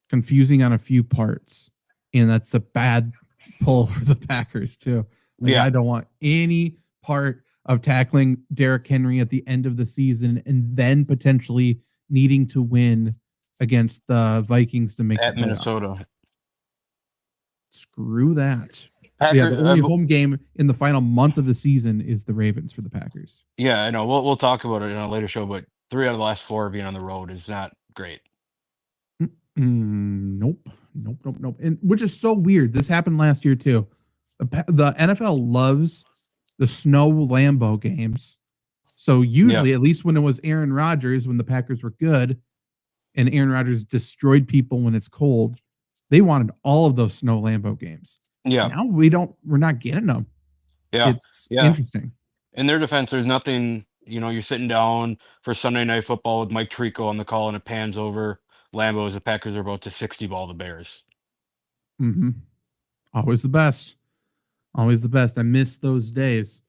confusing on a few parts, and that's a bad pull for the Packers too. I don't want any part of tackling Derrick Henry at the end of the season and then potentially needing to win against the Vikings to make at the playoffs. Minnesota. Screw that. Packers, the only home game in the final month of the season is the Ravens for the Packers. Yeah, I know. We'll talk about it in a later show, but 3 out of the last 4 being on the road is not great. Nope. And which is so weird. This happened last year too. The NFL loves the snow Lambeau games. So usually, at least when it was Aaron Rodgers, when the Packers were good, and Aaron Rodgers destroyed people when it's cold, they wanted all of those snow Lambeau games. Yeah. Now we're not getting them. Yeah. It's interesting. In their defense, there's nothing, you're sitting down for Sunday Night Football with Mike Tirico on the call and it pans over Lambeau as the Packers are about to 60 ball the Bears. Mm-hmm. Always the best. Always the best. I miss those days.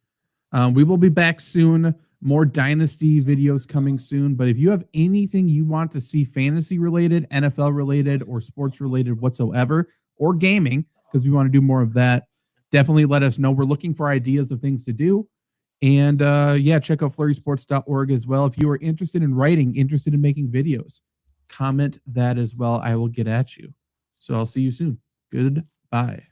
We will be back soon. More Dynasty videos coming soon. But if you have anything you want to see fantasy related, NFL related, or sports related whatsoever, or gaming, because we want to do more of that, definitely let us know. We're looking for ideas of things to do. And check out flurrysports.org as well. If you are interested in writing, interested in making videos, comment that as well. I will get at you. So I'll see you soon. Goodbye.